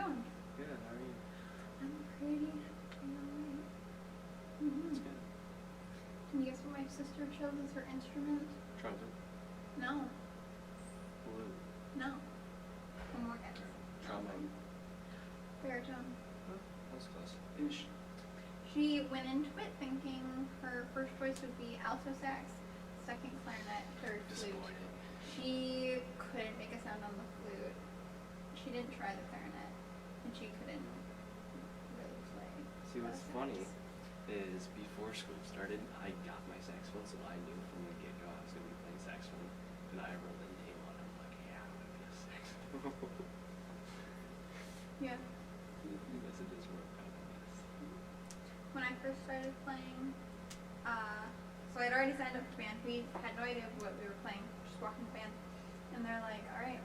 doing? Good, how are you? I'm pretty alright. That's good. Can you guess what my sister chose as her instrument? Trumpet? No. Flute? No. One more guess. Trombone? Baritone. Oh, that was close-ish. She went into it thinking her first choice would be alto sax, second clarinet, third flute. Disappointed. She couldn't make a sound on the flute. She didn't try the clarinet, and she couldn't really play. See, what's sax. funny is before school started, I got my saxophone, so I knew from the get-go I was going to be playing saxophone. And I rolled in day one, I'm like, yeah, I'm going to be a saxophone. Yeah. You guys it just worked out, I guess. When I first started playing, so I'd already signed up for band. We had no idea what we were playing, just walked in the band. And they're like, all right,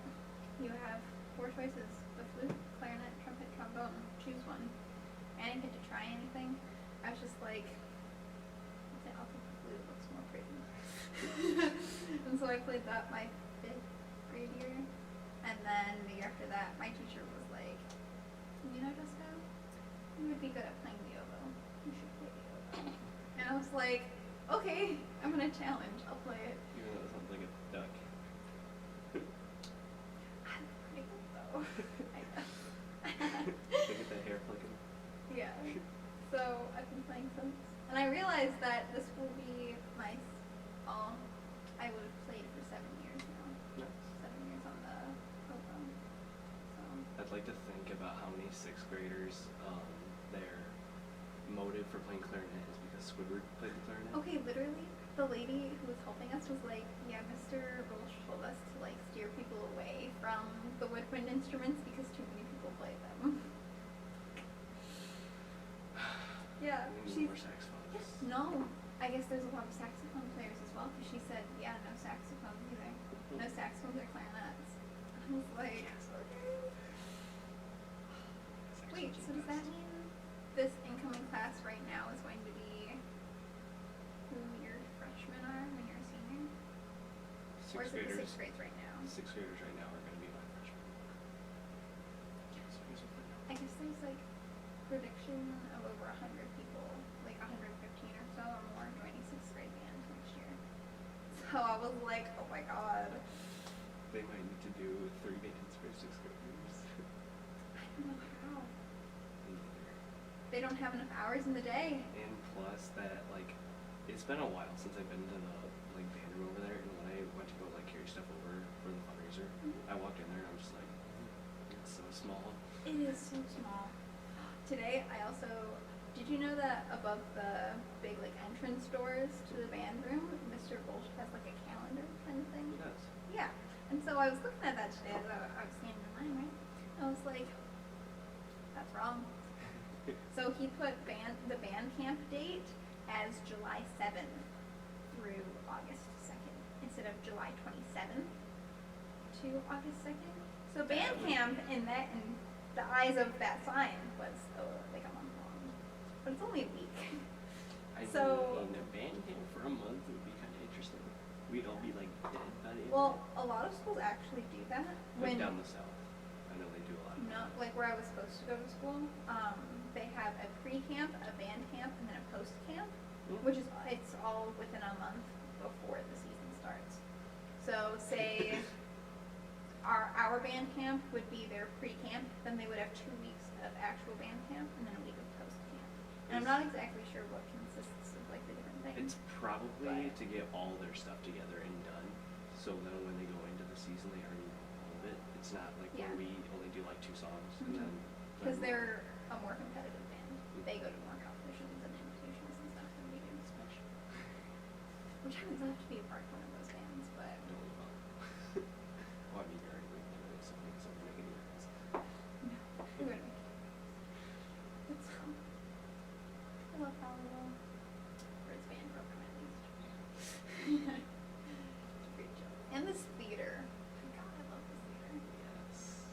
you have 4 choices, the flute, clarinet, trumpet, trombone, choose one. I didn't get to try anything. I was just like, I'll take the flute, it looks more pretty. And so I played that my 5th grade year. And then the year after that, my teacher was like, you know, Jessica, you would be good at playing the oboe. You should play the oboe. And I was like, okay, I'm gonna challenge. I'll play it. Even though it sounds like a duck. I'm pretty good though. I guess. Look at that hair flicking. Yeah. So I've been playing since, and I realized that this will be my all. I would have played for 7 years now. Nice. 7 years on the oboe. So. I'd like to think about how many 6th graders, their motive for playing clarinet is because Squidward played the clarinet. Okay, literally, the lady who was helping us was like, yeah, Mr. Rolch told us to like steer people away from the woodwind instruments because too many people play them. Yeah, We need she's. more saxophones. Yes, no. I guess there's a lot of saxophone players as well, because she said, yeah, no saxophones either. No saxophones or clarinets. I was like, okay. Wait, so does that mean this incoming class right now is going to be who your freshmen are when you're a senior? Or is it the 6th grades right now? 6th graders right now are going to be my freshmen. So here's what we're I guess there's like prediction of over 100 people, like 115 or so or more joining 6th grade band next year. So I was like, oh my god. They might need to do 3 bands for 6th graders. I don't know how. Me neither. They don't have enough hours in the day. And plus that, like, it's been a while since I've been to the, like, band room over there, and when I went to go, like, carry stuff over for the fundraiser, I walked in there and I was just like, it's so small. It is so small. Today, I also, did you know that above the big, like, entrance doors to the band room, Mr. Bolch has, like, a calendar kind of thing? He does. Yeah. And so I was looking at that today as I was standing in line, right? I was like, that's wrong. So he put the band camp date as July 7th through August 2nd instead of July 27th to August 2nd. So band camp in the eyes of that sign was like a month long, but it's only a week. I So- mean, a band camp for a month would be kind of interesting. We'd all be, like, dead by the end Well, of a lot of schools actually do that. it. Like, down the south. I know they do a lot of No, that. like where I was supposed to go to school, they have a pre-camp, a band camp, and then a post-camp, which is, it's all within a month before the season starts. So say our band camp would be their pre-camp, then they would have 2 weeks of actual band camp and then a week of post-camp. And I'm not exactly sure what consists of like the different things. It's probably But- to get all their stuff together and done, so then when they go into the season, they already know all of it. It's not like Yeah. where we only do like 2 songs and Mhm. then. Because they're a more competitive band. They go to more competitions and invitations and stuff than we do. Which I would love to be a part of one of those bands, but Don't leave out. Well, I mean, you're already leaving anyway, so make something make any difference. no, we wouldn't make it. It's so, I love how little Bird's band program at least. It's a great job. And this theater. My God, I love this theater. Yes.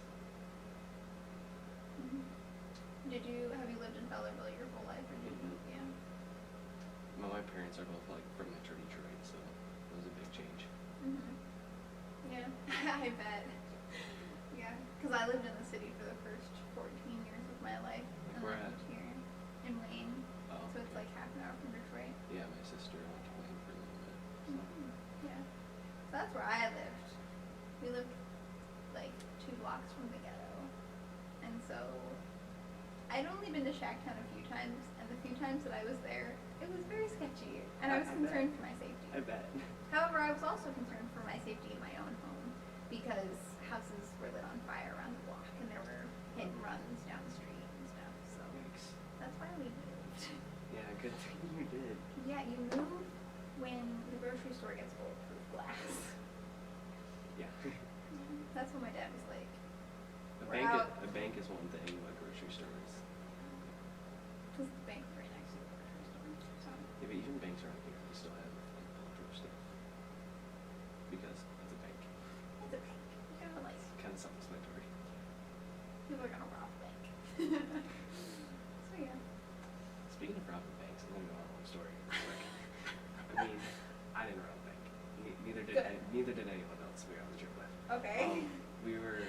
Have you lived in Bellerville your whole life, or did you move? Yeah. Well, my parents are both like from Metro Detroit, so it was a big change. Yeah, I bet. Yeah, because I lived in the city for the first 14 I'd only been to Shacktown a few times, and the few times that I was there, it was very sketchy, and I was concerned for my safety. I bet. However, I was also concerned for my safety in my own home because houses were lit on fire around the block, and there were hit and runs down the street and stuff. So Yikes. that's why we moved. Yeah, good thing you did. Yeah, you move when the grocery store gets bulletproof glass. Yeah. That's what my dad was like. A bank is one thing, but grocery store is. Because the bank right next to the grocery store. So. Yeah, but even banks around here, we still have like bulletproof stuff. Because it's a bank. It's a bank. You gotta like. It's kind of self-explanatory. People are gonna rob a bank. So yeah. Speaking of robbing banks, I'm gonna go on a long story. Quick. I mean, I didn't rob a bank. Neither did anyone else we were on the trip with. Okay. We were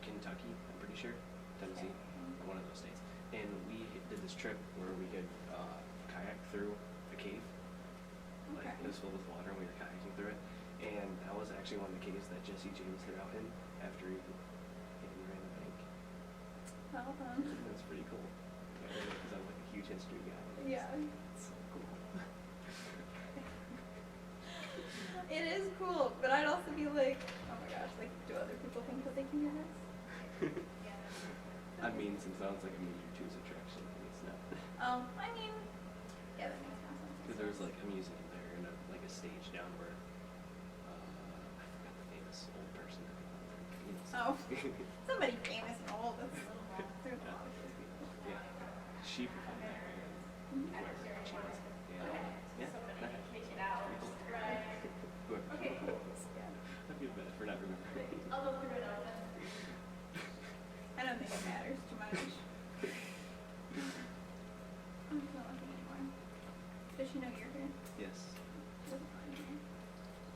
Kentucky, I'm pretty sure, Tennessee, one of those states, and we did this trip where we could kayak through a cave. Like Okay. it was filled with water, and we were kayaking through it. And that was actually one of the caves that Jesse James hid out in after he ran the bank. Well done. And that's pretty cool. Because I'm like a huge history guy. Yeah. It's so cool. It is cool, but I'd also be like, oh my gosh, like, do other people think that they can hear this? I mean, since that was like a major tourist attraction, it's not. Oh, I mean, yeah, that makes more sense. Because there was like a museum there and like a stage down where I forgot the famous old person. Oh, somebody famous and old. That's a little wrong. There's a lot of those people. Yeah, she performed that. Mhm. Where she was. Yeah. Okay. I feel bad for not remembering. I'll go through it all then. I don't think it matters too much. I'm not looking anymore. Does she know you're here? Yes. She doesn't know you're here.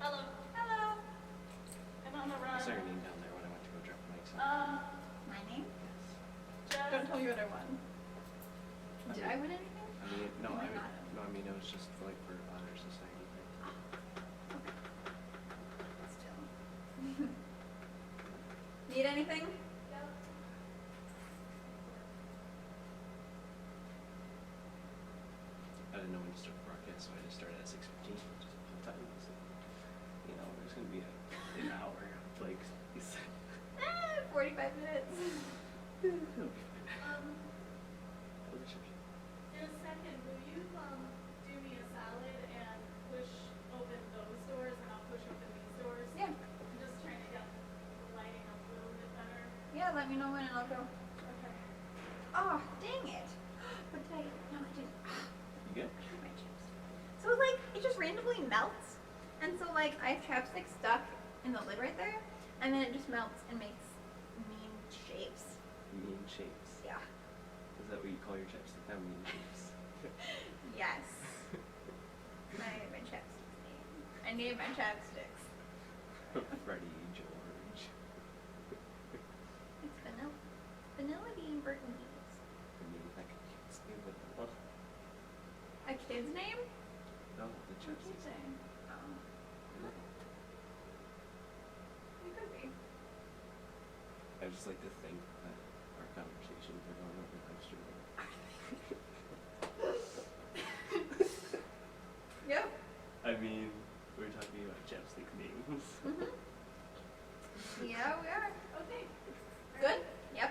Hello. Hello. I'm on the I run. saw her name down there when I went to go drop the mics off. My name? Just Don't tell me what I won. Did I win anything? I mean, You might not have. I mean, it was just for, like for honor society thing. Okay. Still. Need anything? Yep. I didn't know when to start the broadcast, so I just started at 6:15, which is a full time. So, you know, there's gonna be an hour, like you said. 45 minutes. It'll be fine. I'll just- In a second, will you do me a solid and push open those doors and I'll push open these doors? Yeah. I'm just trying to get the lighting a little bit better. Yeah, let me know when and I'll go. Okay. Oh, dang it. What did I? No, I didn't. You good? I hate my chips. So like, it just randomly melts. And so like, I have chapstick stuck in the lid right there. And then it just melts and makes mean shapes. Mean shapes. Yeah. Is that what you call your chapstick now? Mean shapes. Yes. my chapsticks name. I named my chapsticks. Freddie George. It's vanilla. Vanilla bean burgundies. I mean, I can't stand vanilla. A kid's name? No, the What did you chapstick. say? Oh. It could be. I just like to think that our conversations are going over live streaming. Yep. I mean, we're talking about chapstick names. Mhm. Yeah, we are. Okay. Good? Yep.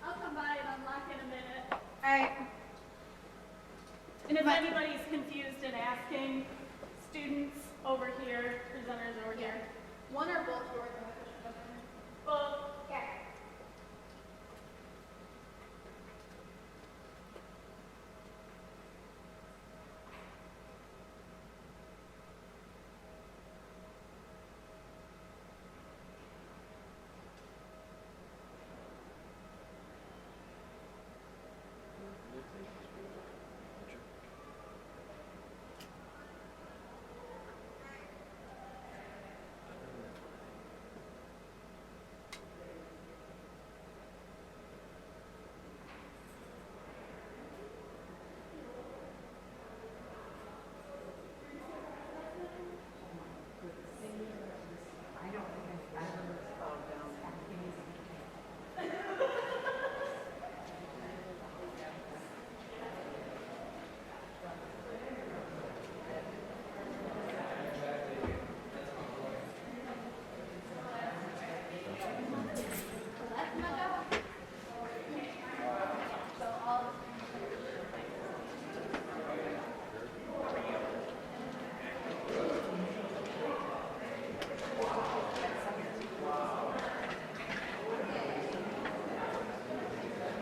I'll come by and unlock in a minute. Alright. And if But- anybody's confused and asking, students over here, presenters over here. One or both doors are push open. Both. Okay.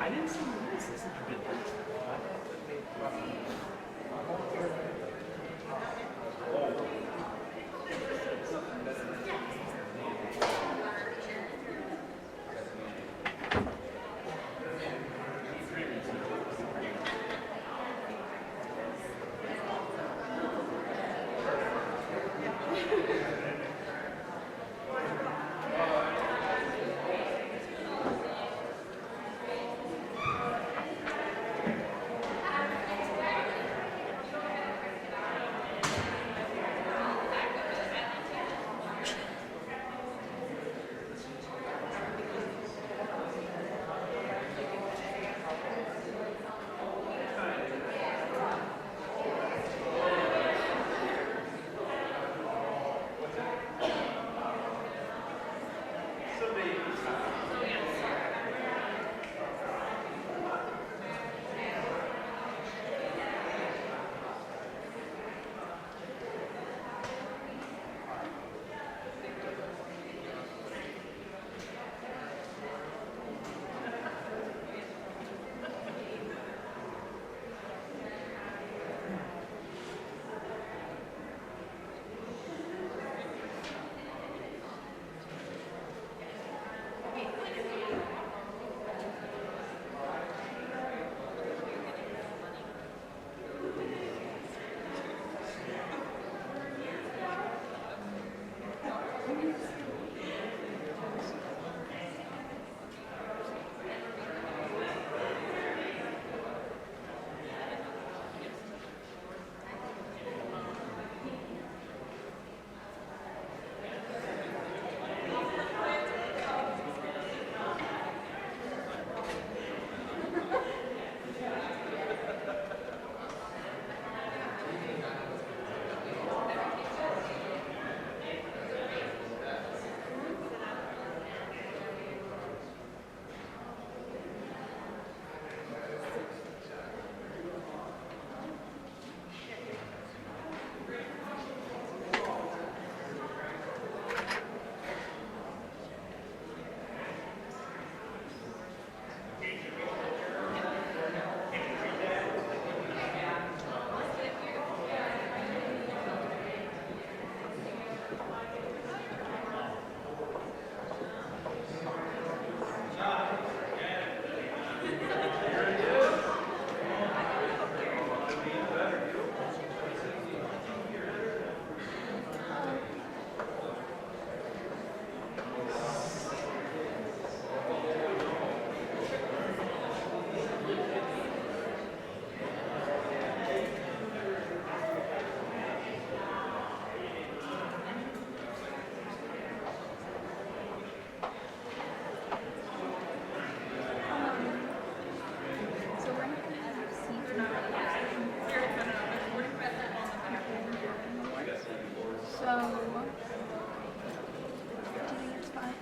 I didn't see this. This is good.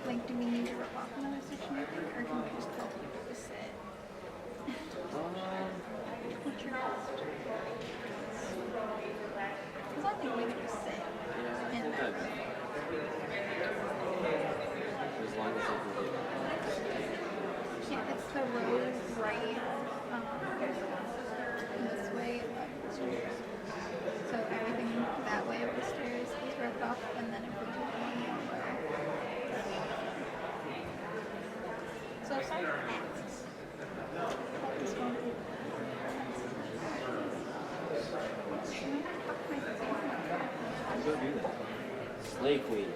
Like, do we need to rip off another section, I think, or can we just tell people to sit? What's your best? Because I think we can just sit in that room. As long as they can get Yeah, it's the road right this way up the stairs. So everything that way up the stairs is ripped off, and then if we do one more row. So sorry. This one. Go do that. Slay Queen.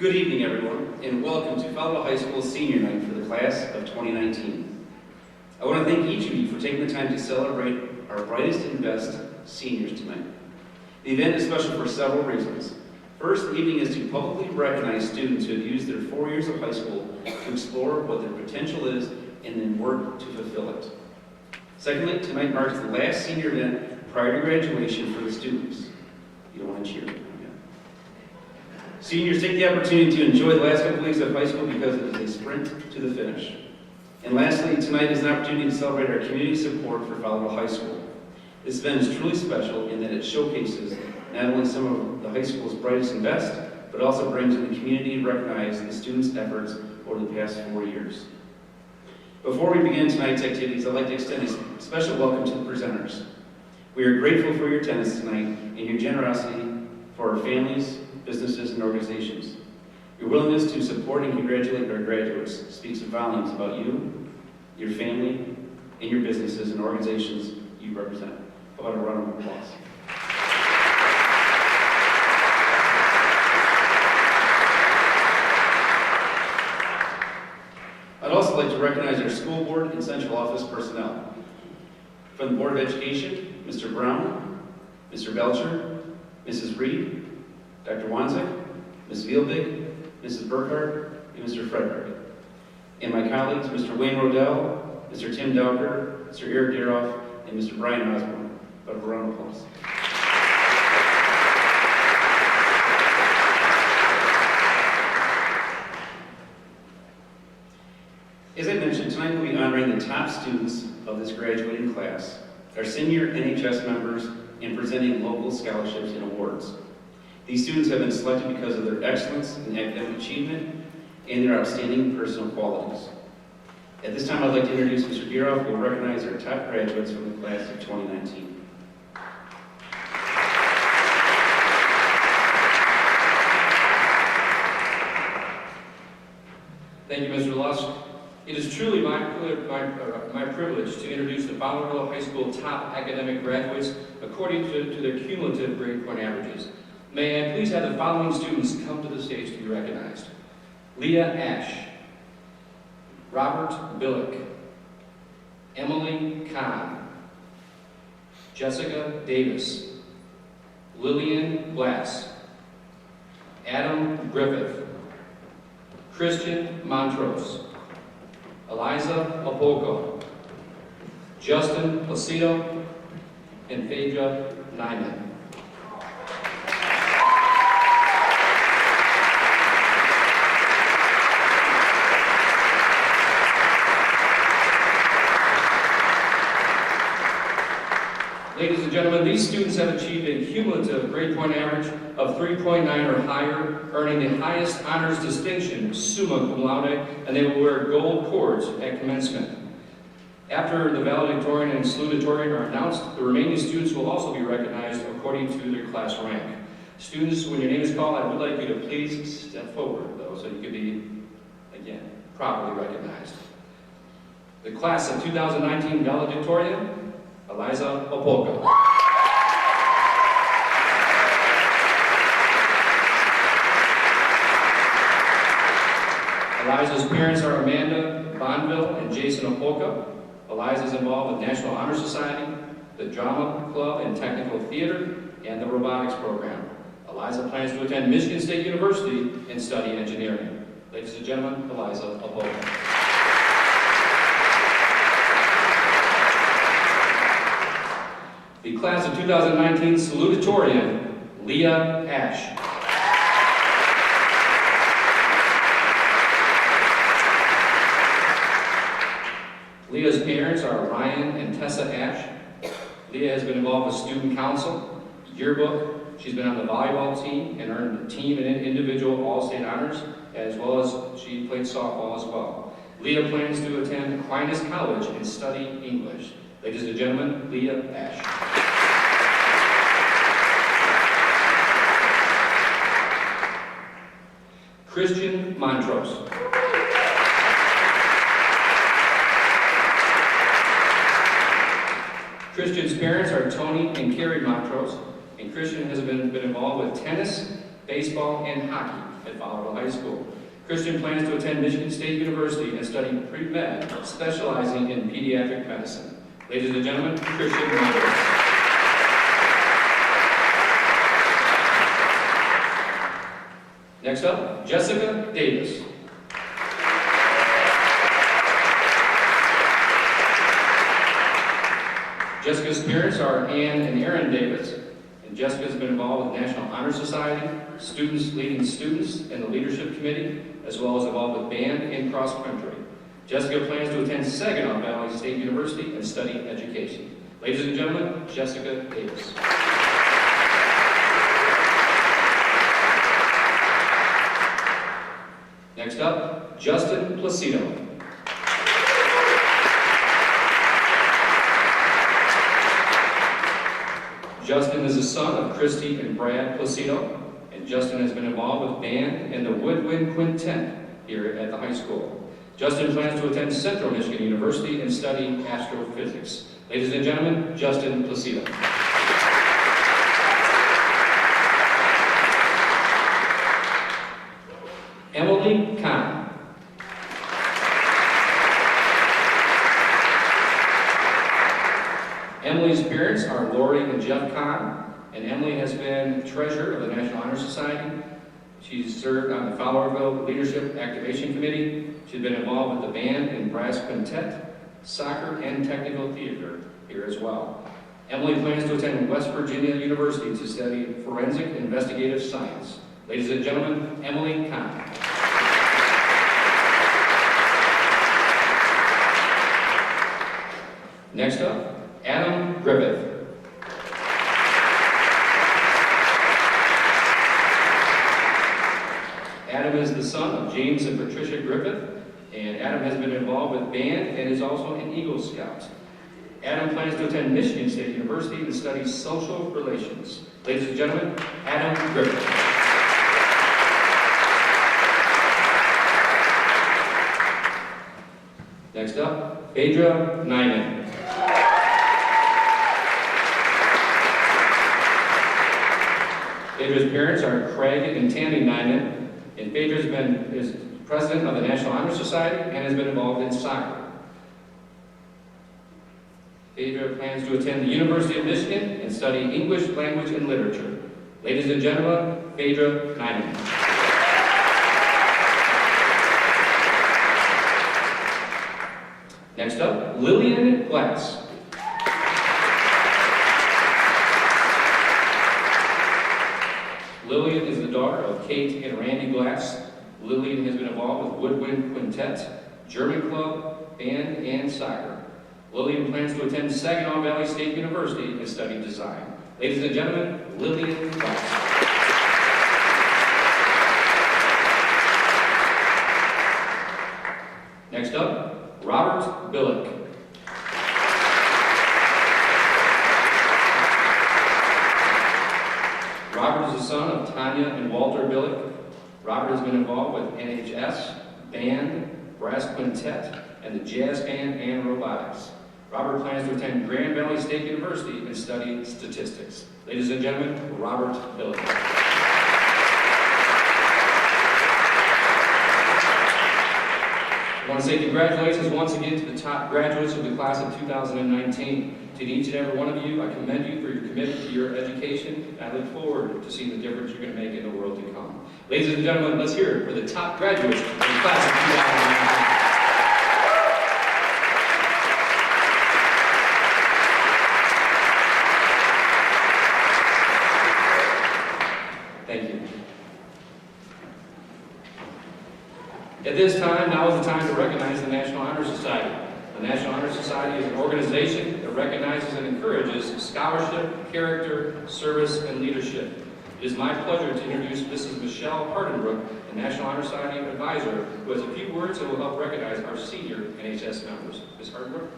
Good evening, everyone, and welcome to Fowlerville High School's Senior Night for the class of 2019. I want to thank each of you for taking the time to celebrate our brightest and best seniors tonight. The event is special for several reasons. First, the evening is to publicly recognize students who have used their 4 years of high school to explore what their potential is and then work to fulfill it. Secondly, tonight marks the last senior event prior to graduation for the students. You don't want to cheer. Seniors, take the opportunity to enjoy the last couple weeks of high school because it is a sprint to the finish. And lastly, tonight is an opportunity to celebrate our community support for Fowlerville High School. This event is truly special in that it showcases not only some of the high school's brightest and best, but also brings in the community to recognize the students' efforts over the past 4 years. Before we begin tonight's activities, I'd like to extend a special welcome to the presenters. We are grateful for your attendance tonight and your generosity for our families, businesses, and organizations. Your willingness to support and congratulate our graduates speaks volumes about you, your family, and your businesses and organizations you represent. How about a round of applause? I'd also like to recognize our school board and central office personnel. From the Board of Education, Mr. Brown, Mr. Belcher, Mrs. Reed, Dr. Wanzik, Ms. Vielbig, Mrs. Burkhardt, and Mr. Frederick. And my colleagues, Mr. Wayne Rodell, Mr. Tim Dowker, Mr. Eric Daroff, and Mr. Brian Osborne. But a round of applause. As I mentioned, tonight we'll be honoring the top students of this graduating class, our senior NHS members, and presenting local scholarships and awards. These students have been selected because of their excellence in academic achievement and their outstanding personal qualities. At this time, I'd like to introduce Mr. Daroff, who will recognize our top graduates from the class of 2019. Thank you, Mr. Lusk. It is truly my privilege to introduce the Fowlerville High School top academic graduates according to their cumulative grade point averages. May I please have the following students come to the stage to be recognized. Leah Ash, Robert Billick, Emily Kahn, Jessica Davis, Lillian Glass, Adam Griffith, Christian Montrose, Eliza Apolko, Justin Placido, and Phaedra Nyman. Ladies and gentlemen, these students have achieved a cumulative grade point average of 3.9 or higher, earning the highest honors distinction, summa cum laude, and they will wear gold cords at commencement. After the valedictorian and salutatorian are announced, the remaining students will also be recognized according to their class rank. Students, when your name is called, I would like you to please step forward, though, so you can be, again, properly recognized. The class of 2019 valedictorian, Eliza Opolka. Eliza's parents are Amanda Bonneville and Jason Opolka. Eliza is involved with National Honor Society, the Drama Club and Technical Theater, and the robotics program. Eliza plans to attend Michigan State University and study engineering. Ladies and gentlemen, Eliza Opolka. The class of 2019 salutatorian, Leah Ash. Leah's parents are Ryan and Tessa Ash. Leah has been involved with student council, yearbook. She's been on the volleyball team and earned team and individual all-state honors, as well as she played softball as well. Leah plans to attend Aquinas College and study English. Ladies and gentlemen, Leah Ash. Christian Montrose. Christian's parents are Tony and Carrie Montrose, and Christian has been involved with tennis, baseball, and hockey at Fowlerville High School. Christian plans to attend Michigan State University and study pre-med, specializing in pediatric medicine. Ladies and gentlemen, Christian Myers. Next up, Jessica Davis. Jessica's parents are Ann and Aaron Davis, and Jessica has been involved with National Honor Society, students leading students in the leadership committee, as well as involved with band and cross country. Jessica plans to attend Saginaw Valley State University and study education. Ladies and gentlemen, Jessica Davis. Next up, Justin Placido. Justin is the son of Christy and Brad Placido, and Justin has been involved with band and the Woodwind Quintet here at the high school. Justin plans to attend Central Michigan University and study astrophysics. Ladies and gentlemen, Justin Placido. Emily Kahn. Emily's parents are Lori and Jeff Kahn, and Emily has been treasurer of the National Honor Society. She's served on the Fowlerville Leadership Activation Committee. She's been involved with the band and brass quintet, soccer, and technical theater here as well. Emily plans to attend West Virginia University to study forensic investigative science. Ladies and gentlemen, Emily Kahn. Next up, Adam Griffith. Adam is the son of James and Patricia Griffith, and Adam has been involved with band and is also an Eagle Scout. Adam plans to attend Michigan State University and study social relations. Ladies and gentlemen, Adam Griffith. Next up, Phaedra Nyman. Phaedra's parents are Craig and Tammy Nyman, and Phaedra is president of the National Honor Society and has been involved in soccer. Phaedra plans to attend the University of Michigan and study English language and literature. Ladies and gentlemen, Phaedra Nyman. Next up, Lillian Glass. Lillian is the daughter of Kate and Randy Glass. Lillian has been involved with Woodwind Quintet, German Club, band, and soccer. Lillian plans to attend Saginaw Valley State University and study design. Ladies and gentlemen, Lillian Glass. Next up, Robert Billick. Robert is the son of Tanya and Walter Billick. Robert has been involved with NHS, band, brass quintet, and the jazz band and robotics. Robert plans to attend Grand Valley State University and study statistics. Ladies and gentlemen, Robert Billick. I want to say congratulations once again to the top graduates of the class of 2019. To each and every one of you, I commend you for your commitment to your education, and I look forward to seeing the difference you're going to make in the world to come. Ladies and gentlemen, let's hear it for the top graduates of the class of 2019. Thank you. At this time, now is the time to recognize the National Honor Society. The National Honor Society is an organization that recognizes and encourages scholarship, character, service, and leadership. It is my pleasure to introduce Mrs. Michelle Hardenbrook, the National Honor Society advisor, who has a few words that will help recognize our senior NHS members. Ms. Hardenbrook.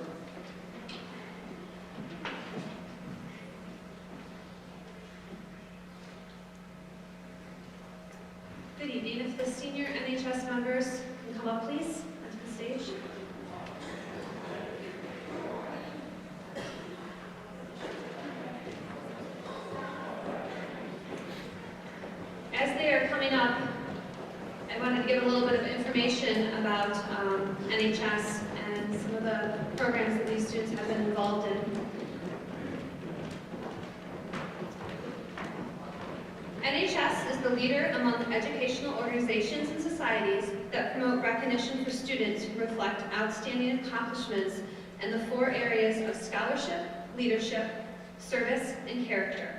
Good evening. If the senior NHS members can come up, please, onto the stage. As they are coming up, I wanted to give a little bit of information about NHS and some of the programs that these students have been involved in. NHS is the leader among educational organizations and societies that promote recognition for students who reflect outstanding accomplishments in the 4 areas of scholarship, leadership, service, and character.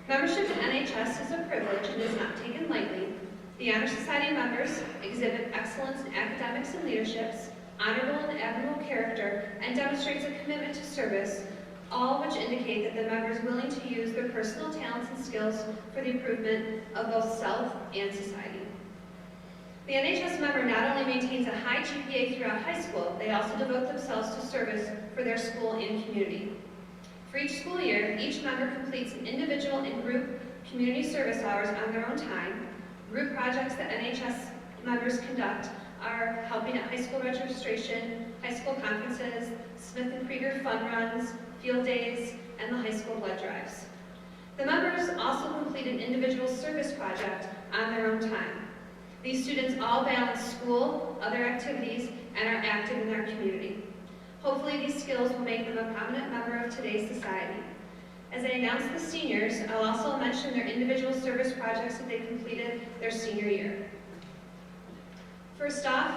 Membership in NHS is a privilege and is not taken lightly. The Honor Society members exhibit excellence in academics and leaderships, honorable and admirable character, and demonstrates a commitment to service, all which indicate that the member is willing to use their personal talents and skills for the improvement of both self and society. The NHS member not only maintains a high GPA throughout high school, they also devote themselves to service for their school and community. For each school year, each member completes an individual and group community service hours on their own time. Group projects that NHS members conduct are helping at high school registration, high school conferences, Smith and Krieger fun runs, field days, and the high school blood drives. The members also complete an individual service project on their own time. These students all balance school, other activities, and are active in their community. Hopefully these skills will make them a prominent member of today's society. As I announce the seniors, I'll also mention their individual service projects that they completed their senior year. First off,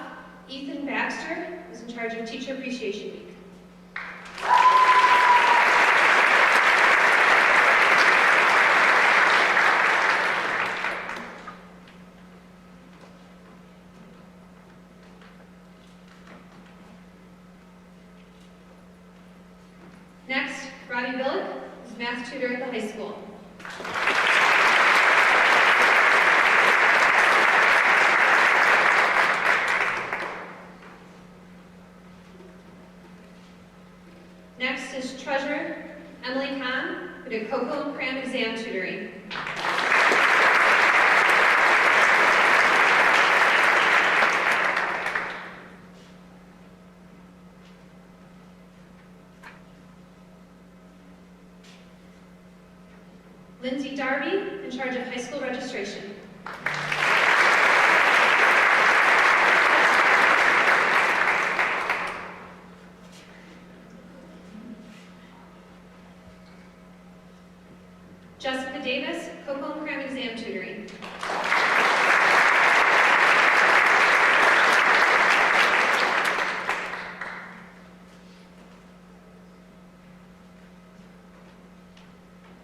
Ethan Baxter is in charge of Teacher Appreciation Week. Next, Robbie Billick is math tutor at the high school. Next is treasurer Emily Kahn, who did Cocoa and Cram exam tutoring. Lindsay Darby, in charge of high school registration. Jessica Davis, Cocoa and Cram exam tutoring.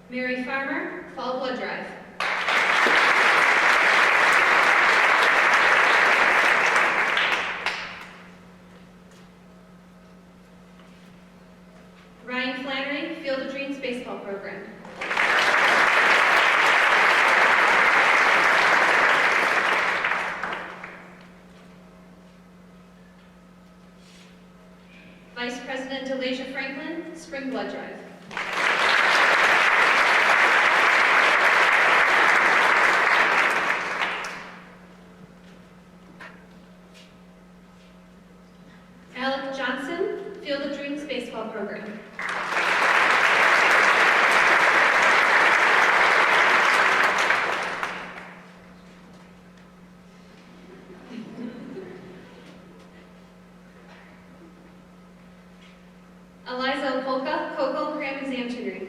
Mary Farmer, Fall Blood Drive. Ryan Flannery, Field of Dreams baseball program. Vice President Delasia Franklin, Spring Blood Drive. Alec Johnson, Field of Dreams baseball program. Eliza Opolka, Cocoa and Cram exam tutoring.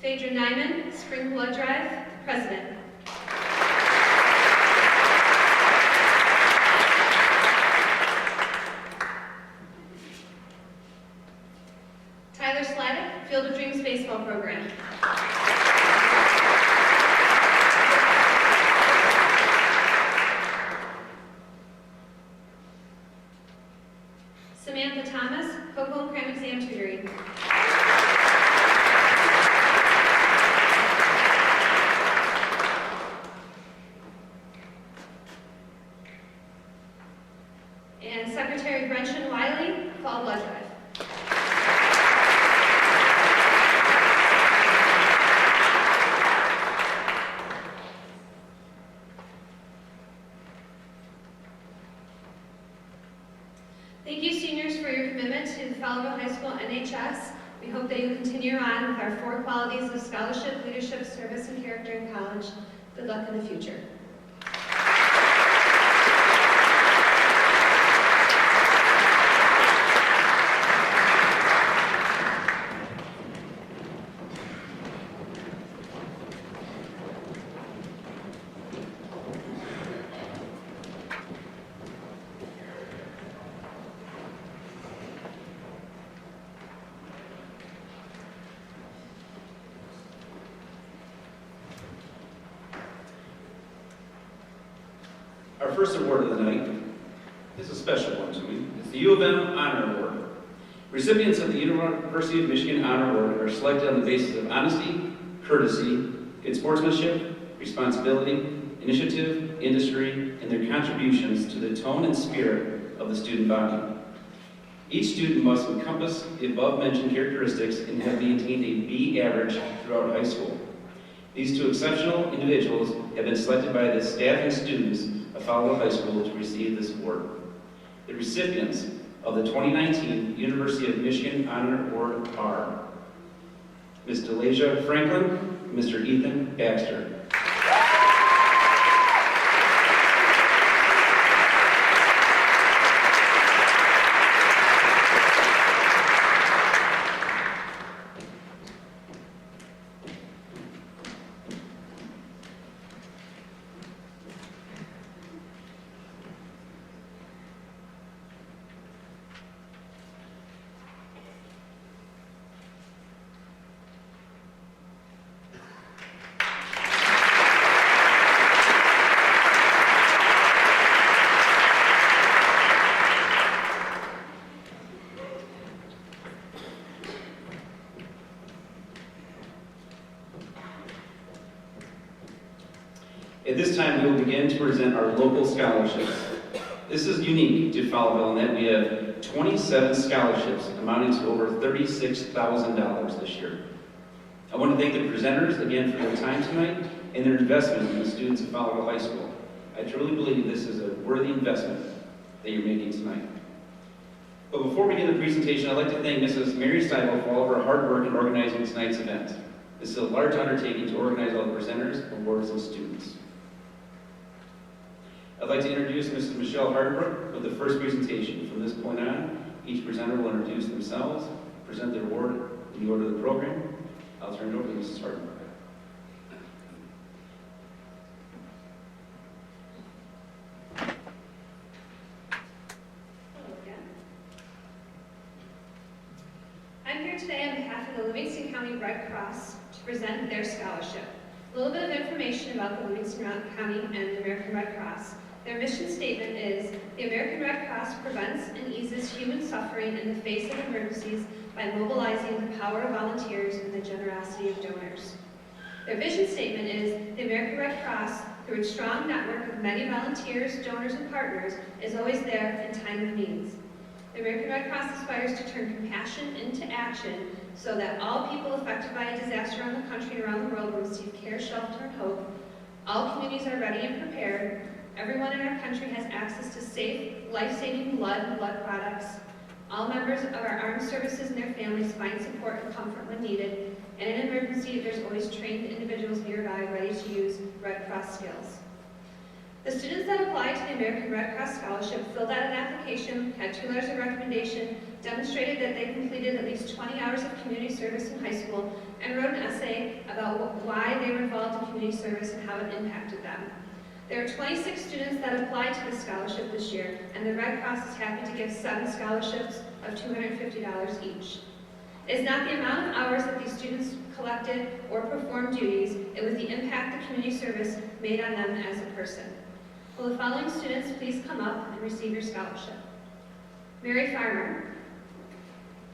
Phaedra Nyman, Spring Blood Drive, president. Tyler Sladek, Field of Dreams baseball program. Samantha Thomas, Cocoa and Cram exam tutoring. And Secretary Gretchen Wiley, Fall Blood Drive. Thank you, seniors, for your commitment to the Fowlerville High School NHS. We hope that you continue on with our 4 qualities of scholarship, leadership, service, and character in college. Good luck in the future. Our first award of the night is a special one to me. It's the U of M Honor Award. Recipients of the University of Michigan Honor Award are selected on the basis of honesty, courtesy, good sportsmanship, responsibility, initiative, industry, and their contributions to the tone and spirit of the student body. Each student must encompass the above-mentioned characteristics and have maintained a B average throughout high school. These 2 exceptional individuals have been selected by the staff and students of Fowlerville High School to receive this award. The recipients of the 2019 University of Michigan Honor Award are Ms. Delasia Franklin and Mr. Ethan Baxter. At this time, we will begin to present our local scholarships. This is unique to Fowlerville in that we have 27 scholarships amounting to over $36,000 this year. I want to thank the presenters again for their time tonight and their investment in the students of Fowlerville High School. I truly believe this is a worthy investment that you're making tonight. But before we begin the presentation, I'd like to thank Mrs. Mary Steibel for all of her hard work in organizing tonight's event. This is a large undertaking to organize all the presenters, awards, and students. I'd like to introduce Mrs. Michelle Hardenbrook with the first presentation. From this point on, each presenter will introduce themselves, present their award in the order of the program. I'll turn it over to Mrs. Hardenbrook. Hello again. I'm here today on behalf of the Livingston County Red Cross to present their scholarship. A little bit of information about the Livingston County and the American Red Cross. Their mission statement is, the American Red Cross prevents and eases human suffering in the face of emergencies by mobilizing the power of volunteers and the generosity of donors. Their vision statement is, the American Red Cross, through its strong network of many volunteers, donors, and partners, is always there in time of needs. The American Red Cross aspires to turn compassion into action so that all people affected by a disaster around the country and around the world will receive care, shelter, and hope. All communities are ready and prepared. Everyone in our country has access to safe, life-saving blood and blood products. All members of our armed services and their families find support and comfort when needed. And in an emergency, there's always trained individuals nearby ready to use Red Cross skills. The students that applied to the American Red Cross Scholarship filled out an application, had 2 letters of recommendation, demonstrated that they completed at least 20 hours of community service in high school, and wrote an essay about why they were involved in community service and how it impacted them. There are 26 students that applied to the scholarship this year, and the Red Cross is happy to give 7 scholarships of $250 each. It is not the amount of hours that these students collected or performed duties, it was the impact the community service made on them as a person. Will the following students please come up and receive your scholarship? Mary Farmer,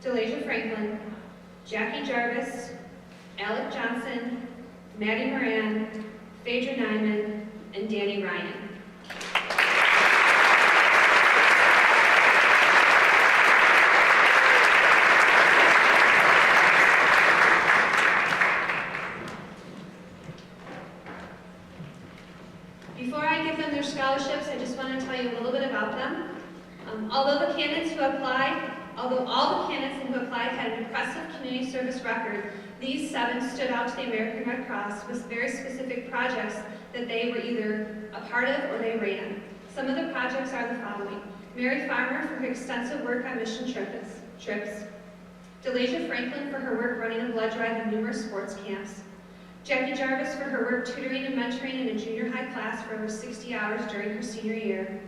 Delasia Franklin, Jackie Jarvis, Alec Johnson, Maddie Moran, Phaedra Nyman, and Danny Ryan. Before I give them their scholarships, I just want to tell you a little bit about them. Although all the candidates who applied had an impressive community service record, these 7 stood out to the American Red Cross with very specific projects that they were either a part of or they ran. Some of the projects are the following: Mary Farmer for her extensive work on mission trips, Delasia Franklin for her work running a blood drive in numerous sports camps, Jackie Jarvis for her work tutoring and mentoring in a junior high class for over 60 hours during her senior year,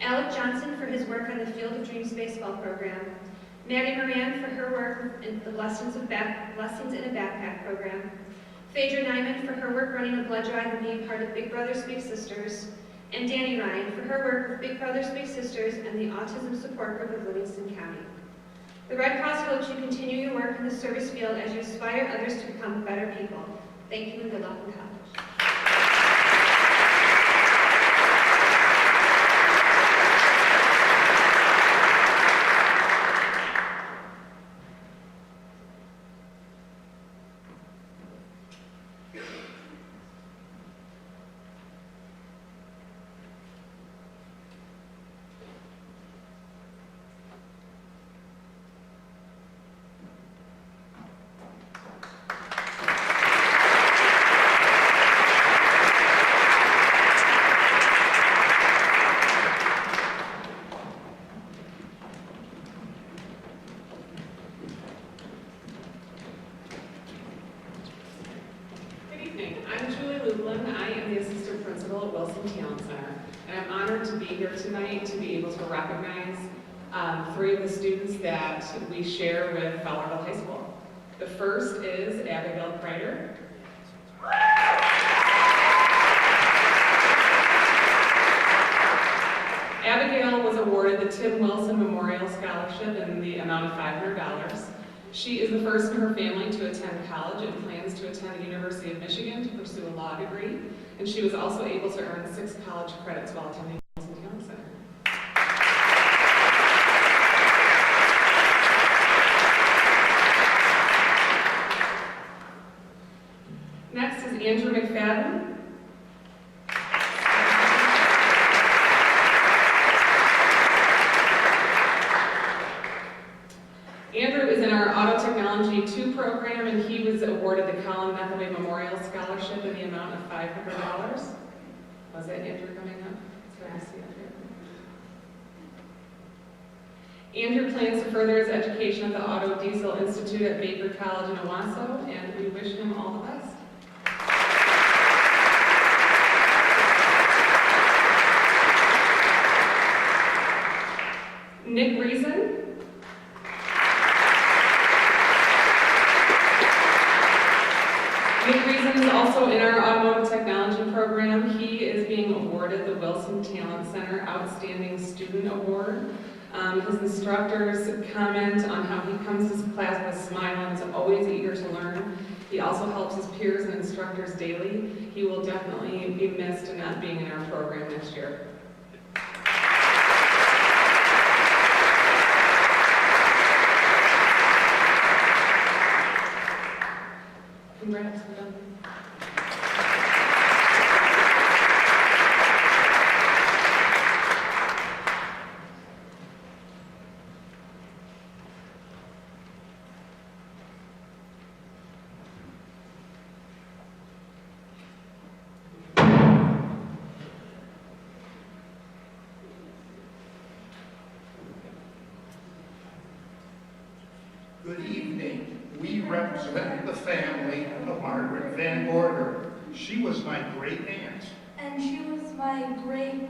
Alec Johnson for his work on the Field of Dreams baseball program, Maddie Moran for her work in the Blessings in a Backpack program, Phaedra Nyman for her work running a blood drive and being part of Big Brothers Big Sisters, and Danny Ryan for her work with Big Brothers Big Sisters and the Autism Support Group of Livingston County. The Red Cross hopes you continue your work in the service field as you aspire others to become better people. Thank you and good luck in college. Tonight to be able to recognize 3 of the students that we share with Fowlerville High School. The first is Abigail Kreider. Abigail was awarded the Tim Wilson Memorial Scholarship in the amount of $500. She is the first in her family to attend college and plans to attend the University of Michigan to pursue a law degree, and she was also able to earn 6 college credits while attending Wilson Talent Center. Next is Andrew McFadden. Andrew is in our Auto Technology 2 program, and he was awarded the Colin Methaway Memorial Scholarship in the amount of $500. Was it Andrew coming up? It's hard to see up here. Andrew plans to further his education at the Auto Diesel Institute at Baker College in Owasso, and we wish him all the best. Nick Reason. Nick Reason is also in our Automotive Technology program. He is being awarded the Wilson Talent Center Outstanding Student Award. His instructors comment on how he comes to class with a smile and is always eager to learn. He also helps his peers and instructors daily. He will definitely be missed in not being in our program next year. Congrats, well done. Good evening. We represent the family of Margaret Van Gorder. She was my great aunt. And she was my great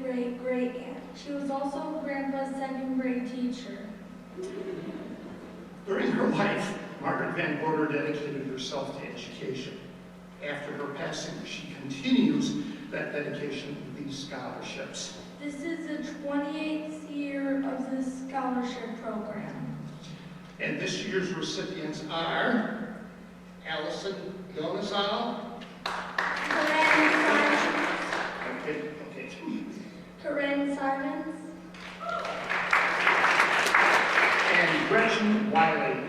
aunt. She was also Grandpa's second grade teacher. During her life, Margaret Van Gorder dedicated herself to education. After her passing, she continues that dedication with these scholarships. This is the 28th year of this scholarship program. And this year's recipients are Allison Donazal, Corinne Simons, and Gretchen Wiley.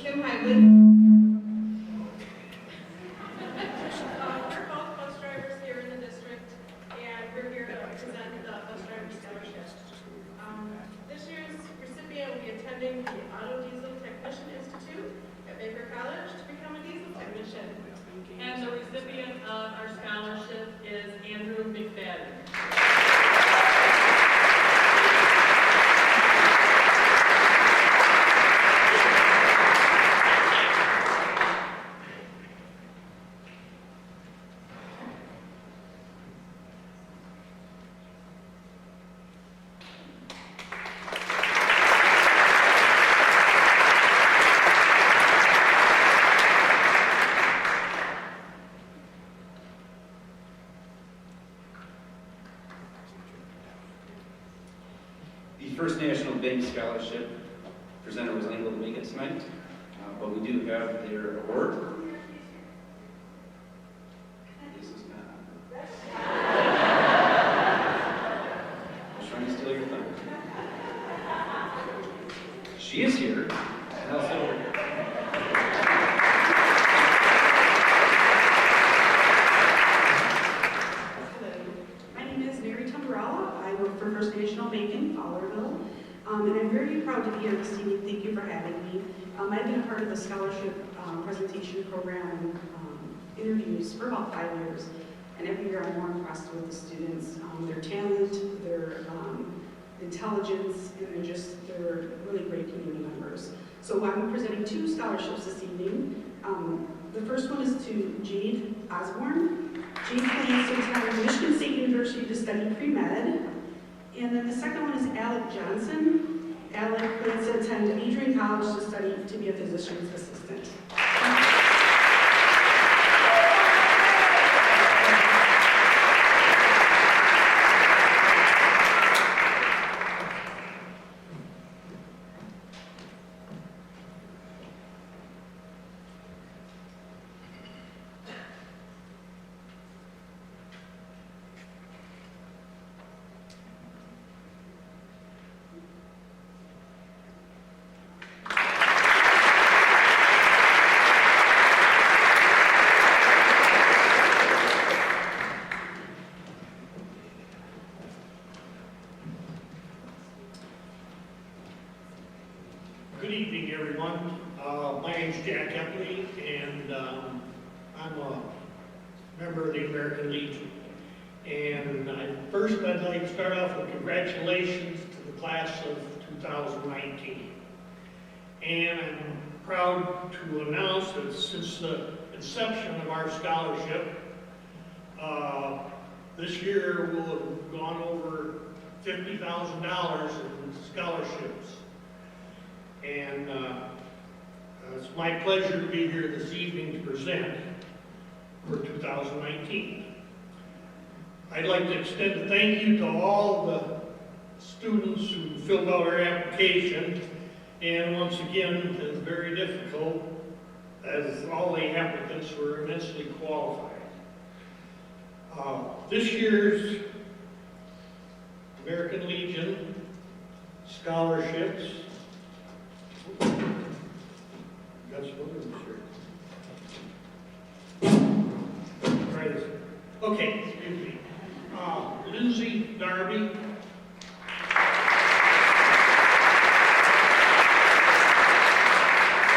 Tim Hively. We're both bus drivers here in the district, and we're here to present the bus driver scholarship. This year's recipient will be attending the Auto Diesel Technician Institute at Baker College to become a diesel technician. And the recipient of our scholarship is Andrew McFadden. The first National Bank Scholarship presenter was unable to make it tonight, but we do have their award. This is not. I was trying to steal your thunder. She is here, and also. My name is Mary Tamburella. I work for First National Bank in Fowlerville, and I'm very proud to be here this evening. Thank you for having me. I've been a part of the scholarship presentation program and interviews for about 5 years, and every year I'm more impressed with the students, their talent, their intelligence, and they're really great community members. So I'm presenting 2 scholarships this evening. The first one is to Jade Osborne. Jade plans to attend Michigan State University to study pre-med. And then the second one is Alec Johnson. Alec plans to attend Adrian College to study to be a physician's assistant. Good evening, everyone. My name's Jack Epley, and I'm a member of the American Legion. And first, I'd like to start off with congratulations to the class of 2019. And I'm proud to announce that since the inception of our scholarship, this year we'll have gone over $50,000 in scholarships. And it's my pleasure to be here this evening to present for 2019. I'd like to extend a thank you to all the students who filled out our application, and once again, it was very difficult as all the applicants were immensely qualified. This year's American Legion scholarships. Got some others here. Try this. Okay, excuse me. Lindsay Darby.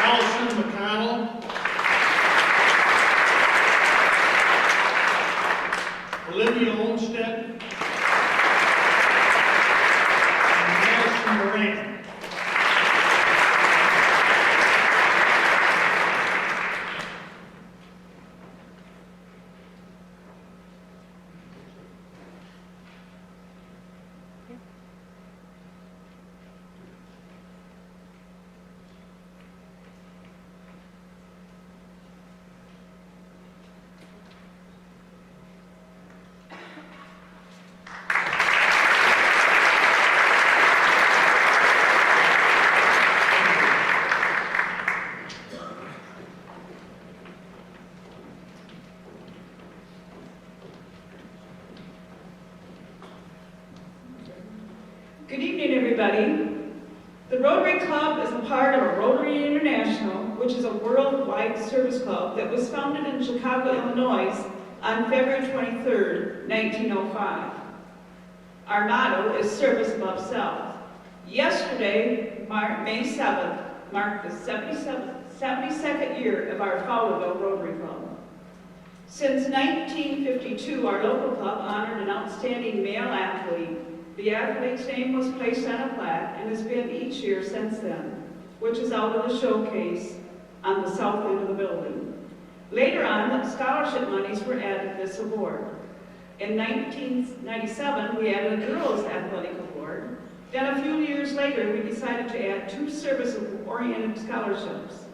Allison McConnell. Olivia Olmstead. And Madison Moran. Good evening, everybody. The Rotary Club is a part of a Rotary International, which is a worldwide service club that was founded in Chicago, Illinois on February 23rd, 1905. Our motto is service above self. Yesterday, May 7th, marked the 72nd year of our Fowlerville Rotary Club. Since 1952, our local club honored an outstanding male athlete. The athlete's name was placed on a plaque and has been each year since then, which is out of the showcase on the south end of the building. Later on, the scholarship monies were added to this award. In 1997, we added a girls' athletic award. Then a few years later, we decided to add 2 service-oriented scholarships.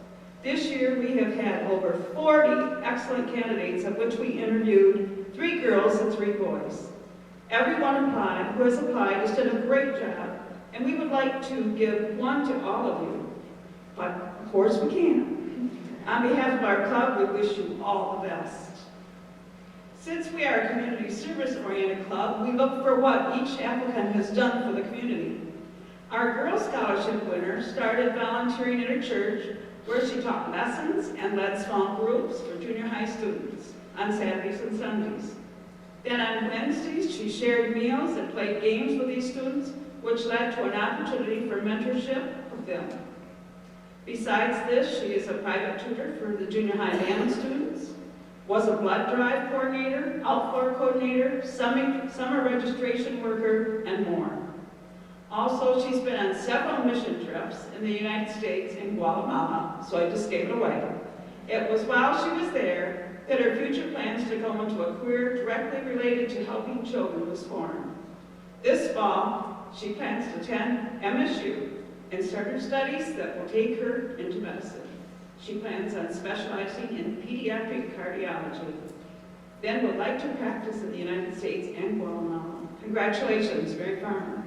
This year, we have had over 40 excellent candidates, of which we interviewed 3 girls and 3 boys. Everyone who has applied has done a great job, and we would like to give one to all of you. But, of course, we can. On behalf of our club, we wish you all the best. Since we are a community service-oriented club, we look for what each applicant has done for the community. Our Girl Scholarship winner started volunteering in her church, where she taught lessons and led small groups for junior high students on Saturdays and Sundays. Then on Wednesdays, she shared meals and played games with these students, which led to an opportunity for mentorship with them. Besides this, she is a private tutor for the junior high band students, was a blood drive coordinator, outdoor coordinator, summer registration worker, and more. Also, she's been on several mission trips in the United States and Guatemala, so I just gave it away. It was while she was there that her future plans to go into a career directly related to helping children was formed. This fall, she plans to attend MSU and start her studies that will take her into medicine. She plans on specializing in pediatric cardiology. Then would like to practice in the United States and Guatemala. Congratulations, Mary Farmer.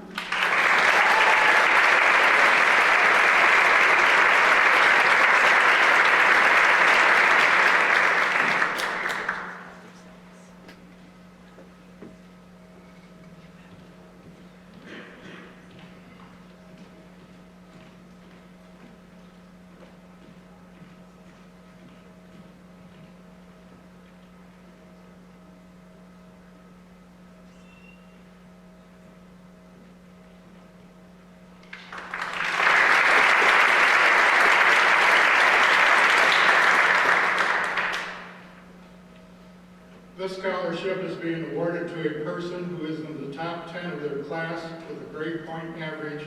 This scholarship is being awarded to a person who is in the top 10 of their class with a grade point average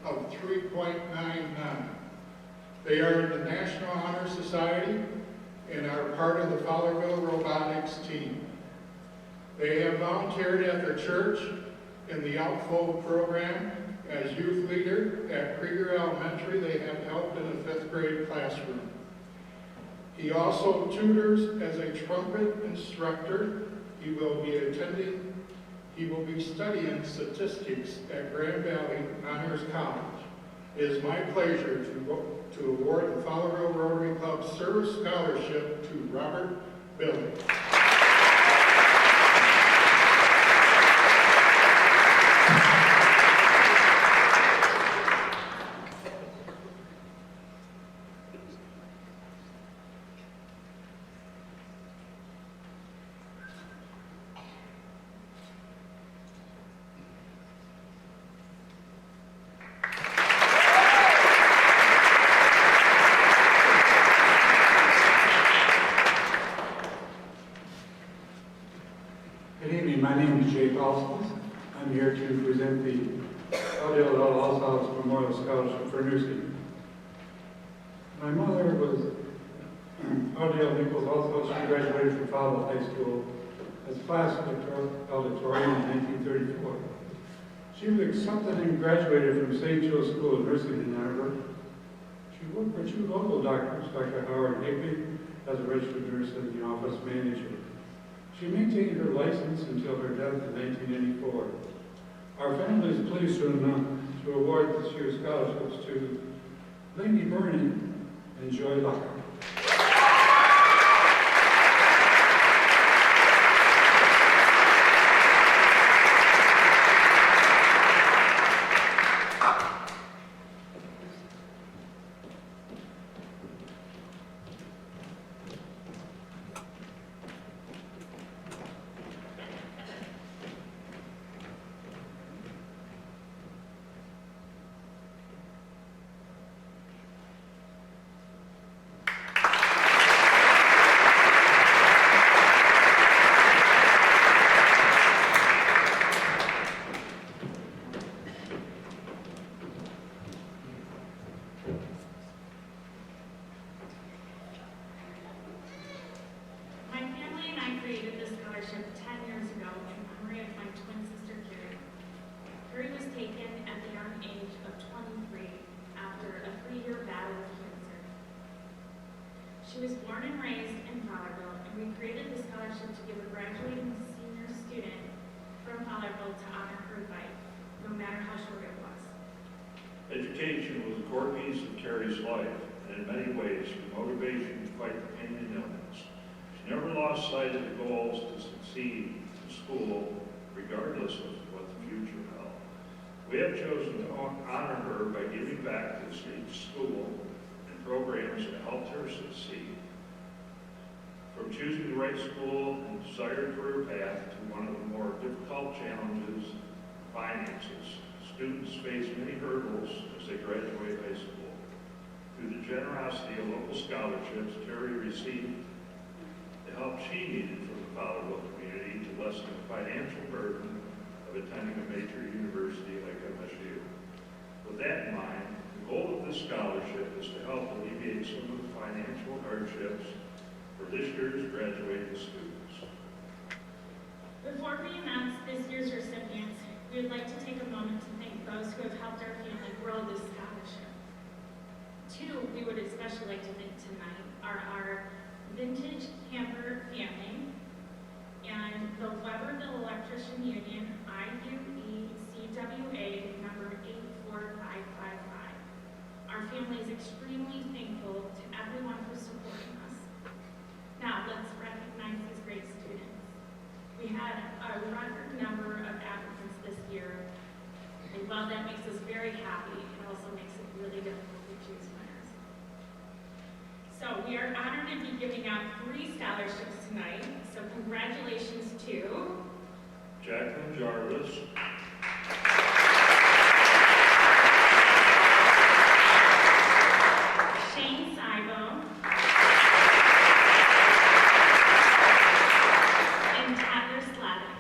of 3.99. They are in the National Honor Society and are part of the Fowlerville Robotics team. They have volunteered at their church in the Outflow program as youth leader at Krieger Elementary. They have helped in a 5th grade classroom. He also tutors as a trumpet instructor. He will be studying statistics at Grand Valley Honors College. It is my pleasure to award the Fowlerville Rotary Club Service Scholarship to Robert Billy. My name is Jay Paulson. I'm here to present the Odell Allsouth Memorial Scholarship for Nursing. My mother was Odell Nichols Allsouth. She graduated from Fowlerville High School as class valedictorian in 1934. She was accepted and graduated from St. Joe's School of Nursing in Ann Arbor. She worked for 2 local doctors, Dr. Howard Higby, as a registered nurse and the office manager. She maintained her license until her death in 1984. Our family is pleased to award this year's scholarships to Lainey Burney and Joy Locker. created this scholarship 10 years ago in memory of my twin sister, Carrie. Carrie was taken at the young age of 23 after a 3-year battle with cancer. She was born and raised in Fowlerville, and we created the scholarship to give a graduating senior student from Fowlerville to honor her life, no matter how short it was. Education was a core piece of Carrie's life, and in many ways, her motivation to fight the pain and illness. She never lost sight of the goals to succeed in school, regardless of what the future held. We have chosen to honor her by giving back to each school and programs that helped her succeed. From choosing the right school and desired career path to one of the more difficult challenges, finances, students face many hurdles as they graduate high school. Through the generosity of local scholarships, Terry received the help she needed from the Fowlerville community to lessen the financial burden of attending a major university like MSU. With that in mind, the goal of this scholarship is to help alleviate some of the financial hardships for this year's graduating students. Before we announce this year's recipients, we would like to take a moment to thank those who have helped our family grow this scholarship. 2 we would especially like to thank tonight are our Vintage Camper family and the Weberville Electrician Union IUE-CWA number 84555. Our family is extremely thankful to everyone for supporting us. Now let's recognize these great students. We had a record number of applicants this year, and while that makes us very happy, it also makes it really difficult to choose winners. So we are honored to be giving out 3 scholarships tonight, so congratulations to Jacqueline Jarvis, Shane Saibo, and Tyler Slavic.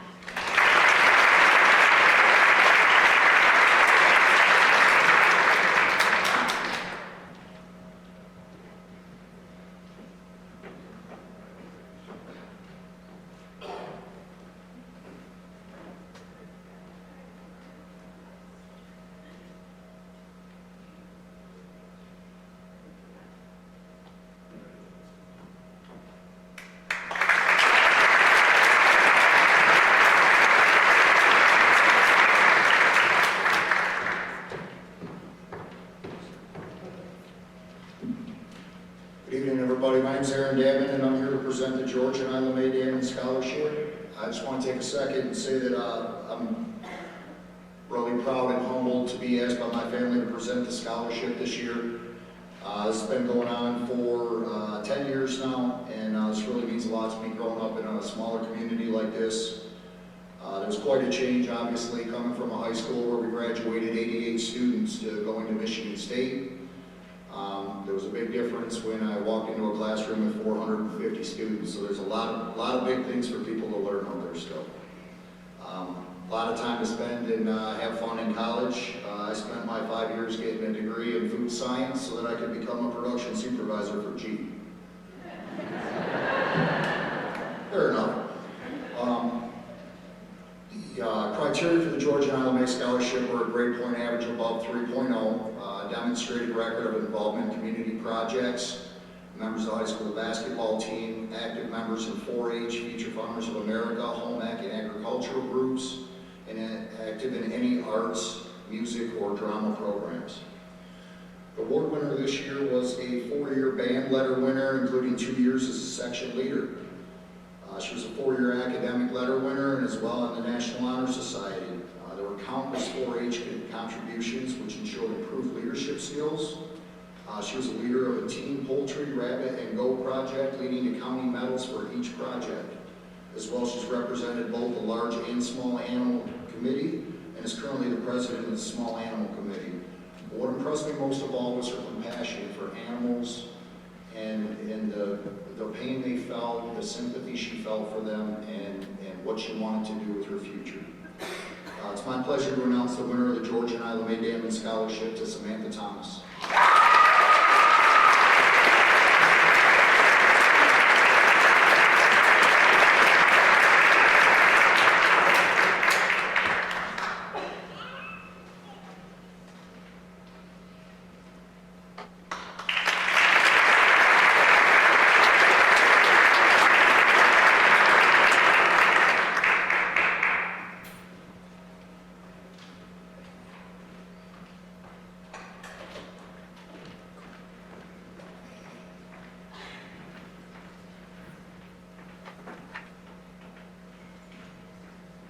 Good evening, everybody. My name is Aaron Davin, and I'm here to present the George and Isla Mae Damon Scholarship. I just want to take a second and say that I'm really proud and humbled to be asked by my family to present the scholarship this year. This has been going on for 10 years now, and this really means a lot to me growing up in a smaller community like this. There's quite a change, obviously, coming from a high school where we graduated 88 students to going to Michigan State. There was a big difference when I walked into a classroom with 450 students, so there's a lot of big things for people to learn out there still. A lot of time to spend and have fun in college. I spent my 5 years getting a degree in food science so that I could become a production supervisor for Jeep. Fair enough. The criteria for the George and Isla Mae Scholarship were a grade point average above 3.0, demonstrated record of involvement in community projects, members of the high school basketball team, active members in 4-H, Future Farmers of America, home ec and agricultural groups, and active in any arts, music, or drama programs. The award winner this year was a 4-year band letter winner, including 2 years as a section leader. She was a 4-year academic letter winner and as well in the National Honor Society. There were countless 4-H contributions which ensured improved leadership skills. She was a leader of a teen poultry, rabbit, and goat project, leading to county medals for each project. As well, she's represented both the large and small animal committee and is currently the president of the small animal committee. But what impressed me most of all was her compassion for animals and the pain they felt, the sympathy she felt for them, and what she wanted to do with her future. It's my pleasure to announce the winner of the George and Isla Mae Damon Scholarship to Samantha Thomas.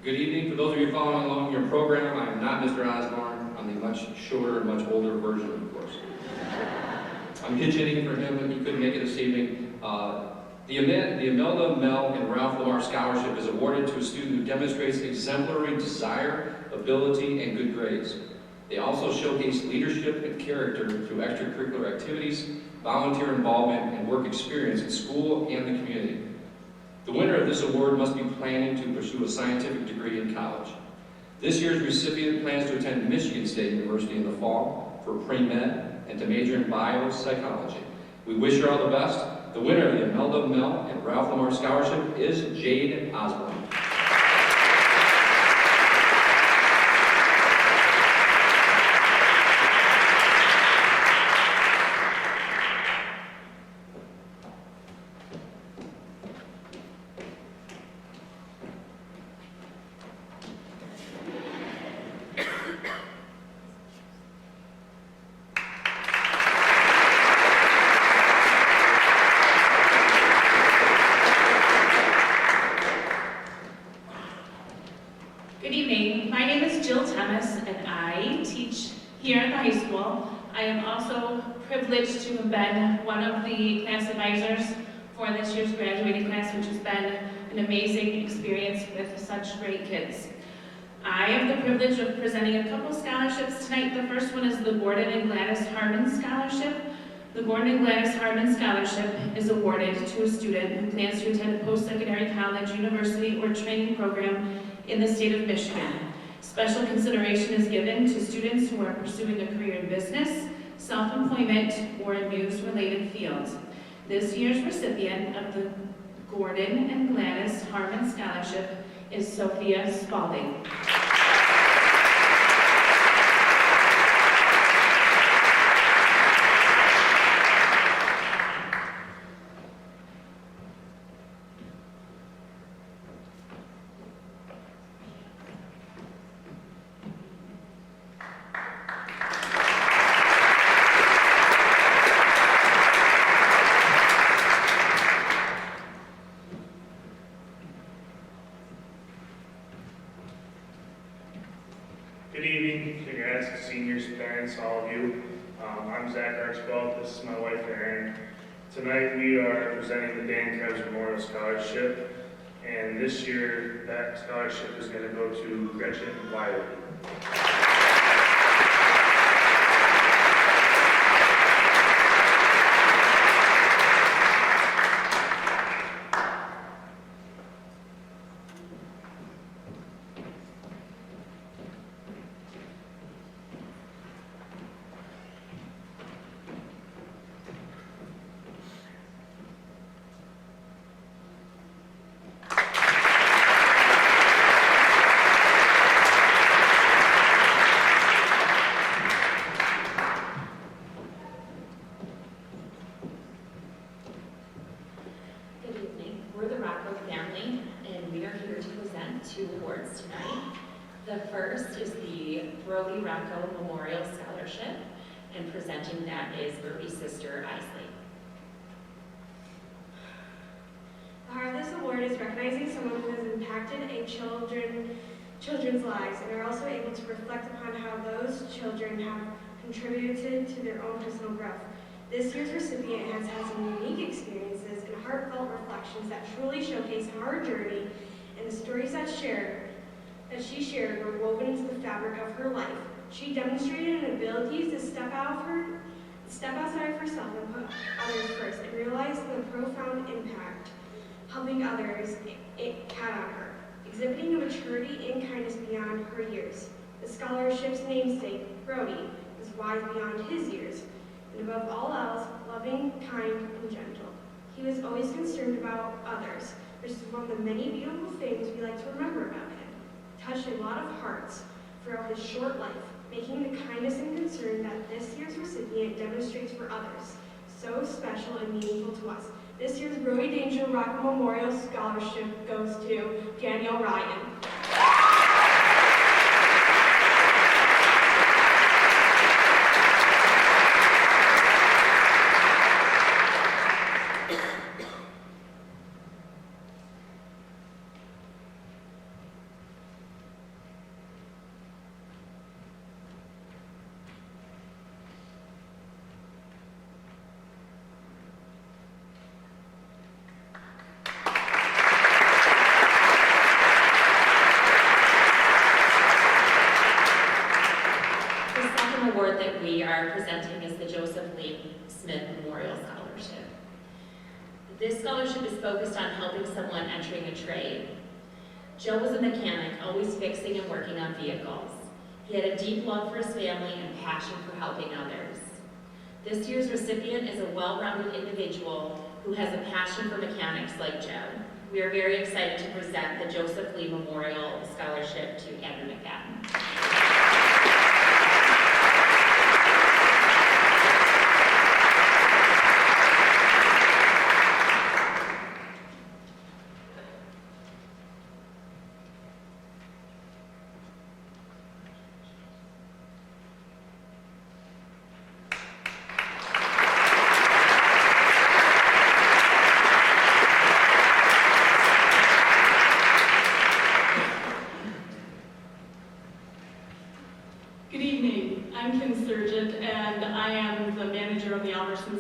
Good evening. For those of you following along your program, I am not Mr. Osborne. I'm the much shorter and much older version, of course. I'm pitch hitting for him, and he couldn't make it this evening. The Imelda, Mel, and Ralph Lamar Scholarship is awarded to a student who demonstrates exemplary desire, ability, and good grades. They also showcase leadership and character through extracurricular activities, volunteer involvement, and work experience at school and the community. The winner of this award must be planning to pursue a scientific degree in college. This year's recipient plans to attend Michigan State University in the fall for pre-med and to major in biopsychology. We wish her all the best. The winner of the Imelda, Mel, and Ralph Lamar Scholarship is Jade Osborne. Good evening. My name is Jill Thomas, and I teach here at the high school. I am also privileged to have been one of the class advisors for this year's graduating class, which has been an amazing experience with such great kids. I have the privilege of presenting a couple scholarships tonight. The first one is the Gordon and Gladys Harmon Scholarship. The Gordon and Gladys Harmon Scholarship is awarded to a student who plans to attend a post-secondary college, university, or training program in the state of Michigan. Special consideration is given to students who are pursuing a career in business, self-employment, or in news-related fields. This year's recipient of the Gordon and Gladys Harmon Scholarship is Sophia Spalding. Good evening, congrats to seniors, parents, all of you. I'm Zach Archibald, this is my wife Erin. Tonight we are presenting the Dan Krebs Memorial Scholarship, and this year that scholarship is going to go to Gretchen Wiley. Good evening. We're the Rocco family, and we are here to present 2 awards tonight. The first is the Brody Rocco Memorial Scholarship, and presenting that is Brody's sister, Isley. The heart of this award is recognizing someone who has impacted children's lives and are also able to reflect upon how those children have contributed to their own personal growth. This year's recipient has had some unique experiences and heartfelt reflections that truly showcase how her journey and the stories that she shared were woven into the fabric of her life. She demonstrated an ability to step outside of herself and put others first, and realize the profound impact helping others it had on her, exhibiting a maturity and kindness beyond her years. The scholarship's namesake, Brody, was wise beyond his years, and above all else, loving, kind, and gentle. He was always concerned about others, which is one of the many beautiful things we like to remember about him. Touched a lot of hearts throughout his short life, making the kindness and concern that this year's recipient demonstrates for others so special and meaningful to us. This year's Brody Danger Rocco Memorial Scholarship goes to Daniel Ryan. presenting is the Joseph Lee Smith Memorial Scholarship. This scholarship is focused on helping someone entering a trade. Joe was a mechanic, always fixing and working on vehicles. He had a deep love for his family and passion for helping others. This year's recipient is a well-rounded individual who has a passion for mechanics like Joe. We are very excited to present the Joseph Lee Memorial Scholarship to Andrew McFadden.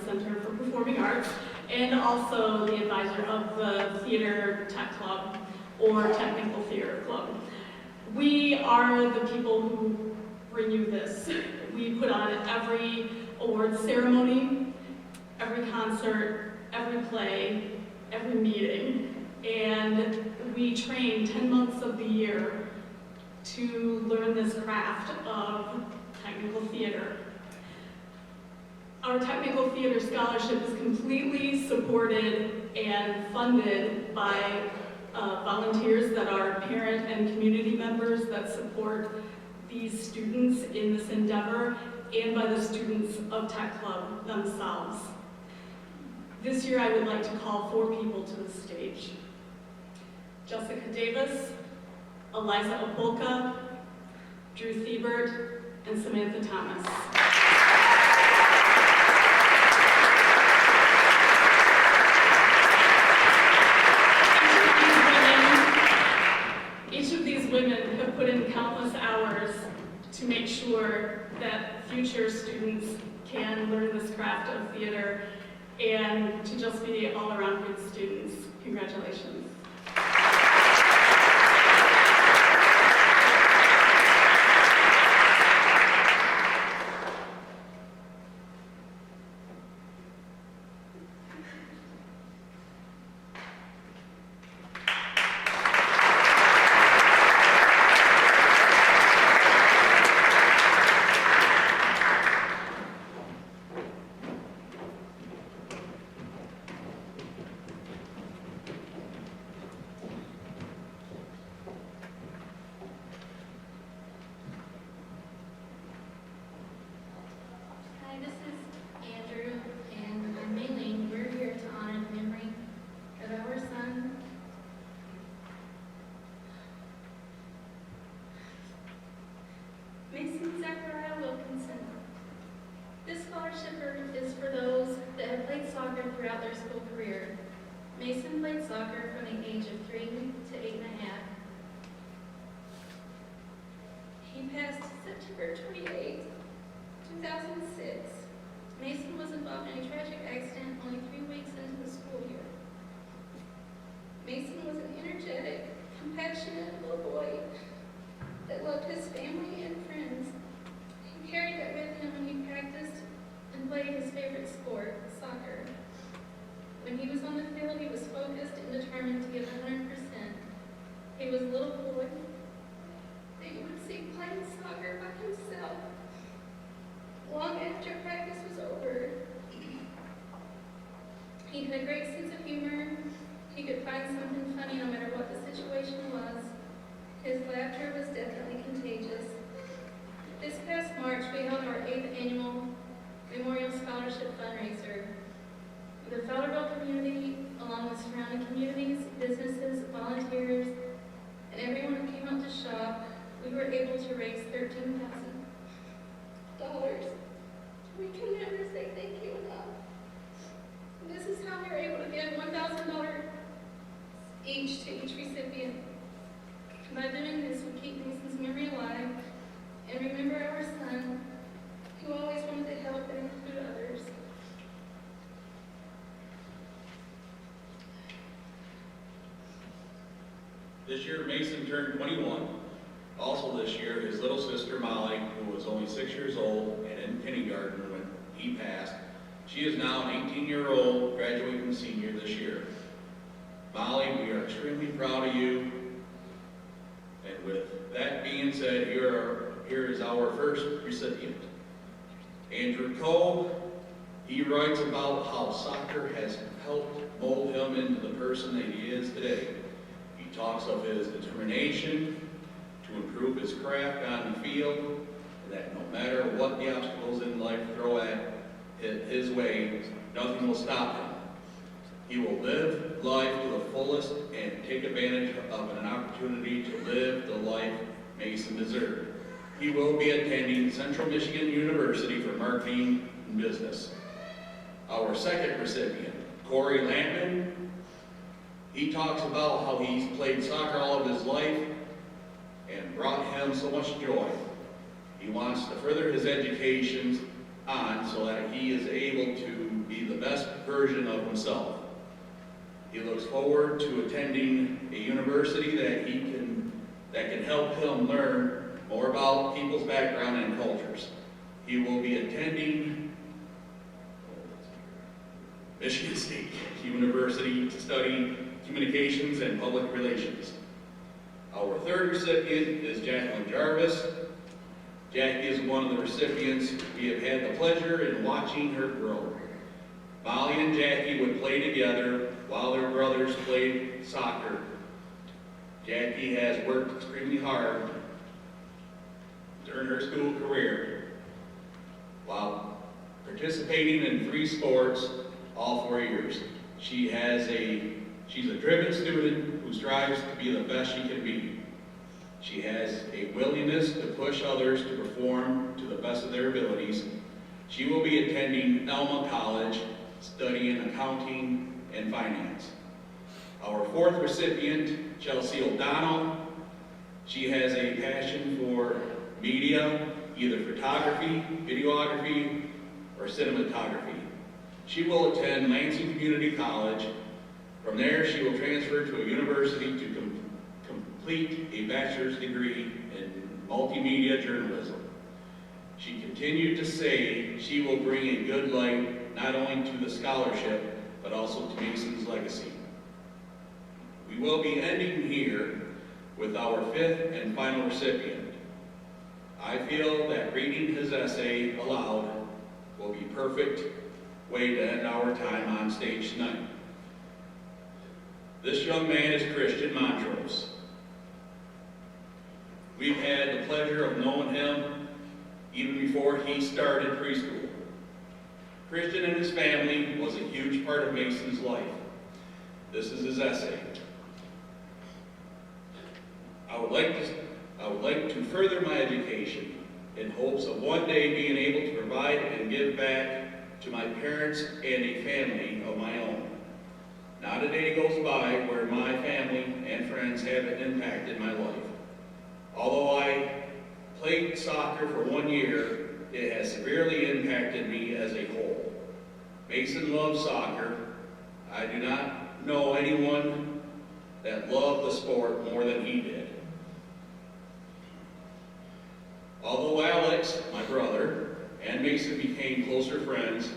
Center for Performing Arts, and also the advisor of the Theater Tech Club, or Technical Theater Club. We are the people who bring you this. We put on every awards ceremony, every concert, every play, every meeting, and we train 10 months of the year to learn this craft of technical theater. Our Technical Theater Scholarship is completely supported and funded by volunteers that are parent and community members that support these students in this endeavor, and by the students of Tech Club themselves. This year I would like to call 4 people to the stage. Jessica Davis, Eliza Opolka, Drew Thiebert, and Samantha Thomas. Women have put in countless hours to make sure that future students can learn this craft of theater and to just be all-around good students. Congratulations. Throughout their school career. Mason played soccer from the age of 3 to 8.5. He passed September 28, 2006. Mason was involved in a tragic accident only 3 weeks into the school year. Mason was an energetic, compassionate little boy that loved his family and friends. He carried that with him when he practiced and played his favorite sport, soccer. When he was on the field, he was focused and determined to give 100%. He was a little boy that you would see playing soccer by himself long after practice was over. He had a great sense of humor. He could find something funny no matter what the situation was. His laughter was definitely contagious. This past March, we held our 8th annual Memorial Scholarship fundraiser. The Fowlerville community, along with surrounding communities, businesses, volunteers, and everyone who came out to shop, we were able to raise $13,000. We can never say thank you enough. This is how we were able to give $1,000 each to each recipient. By doing this, we keep Mason's memory alive and remember our son, who always wanted to help and include others. This year, Mason turned 21. Also this year, his little sister Molly, who was only 6 years old and in kindergarten when he passed, she is now an 18-year-old graduating senior this year. Molly, we are extremely proud of you. And with that being said, here is our first recipient. Andrew Cole, he writes about how soccer has helped mold him into the person that he is today. He talks of his determination to improve his craft on the field, and that no matter what the obstacles in life throw at his way, nothing will stop him. He will live life to the fullest and take advantage of an opportunity to live the life Mason deserved. He will be attending Central Michigan University for marketing and business. Our second recipient, Corey Lampman, he talks about how he's played soccer all of his life and brought him so much joy. He wants to further his education on so that he is able to be the best version of himself. He looks forward to attending a university that can help him learn more about people's background and cultures. He will be attending Michigan State University to study communications and public relations. Our third recipient is Jacqueline Jarvis. Jackie is one of the recipients we have had the pleasure in watching her grow. Molly and Jackie would play together while their brothers played soccer. Jackie has worked extremely hard during her school career while participating in 3 sports all 4 years. She's a driven student who strives to be the best she can be. She has a willingness to push others to perform to the best of their abilities. She will be attending Elma College, studying accounting and finance. Our fourth recipient, Chelsea O'Donnell, she has a passion for media, either photography, videography, or cinematography. She will attend Lansing Community College. From there, she will transfer to a university to complete a bachelor's degree in multimedia journalism. She continued to say she will bring a good light not only to the scholarship, but also to Mason's legacy. We will be ending here with our fifth and final recipient. I feel that reading his essay aloud will be perfect way to end our time on stage tonight. This young man is Christian Montrose. We've had the pleasure of knowing him even before he started preschool. Christian and his family was a huge part of Mason's life. This is his essay. I would like to further my education in hopes of one day being able to provide and give back to my parents and a family of my own. Not a day goes by where my family and friends haven't impacted my life. Although I played soccer for 1 year, it has severely impacted me as a whole. Mason loves soccer. I do not know anyone that loved the sport more than he did. Although Alex, my brother, and Mason became closer friends,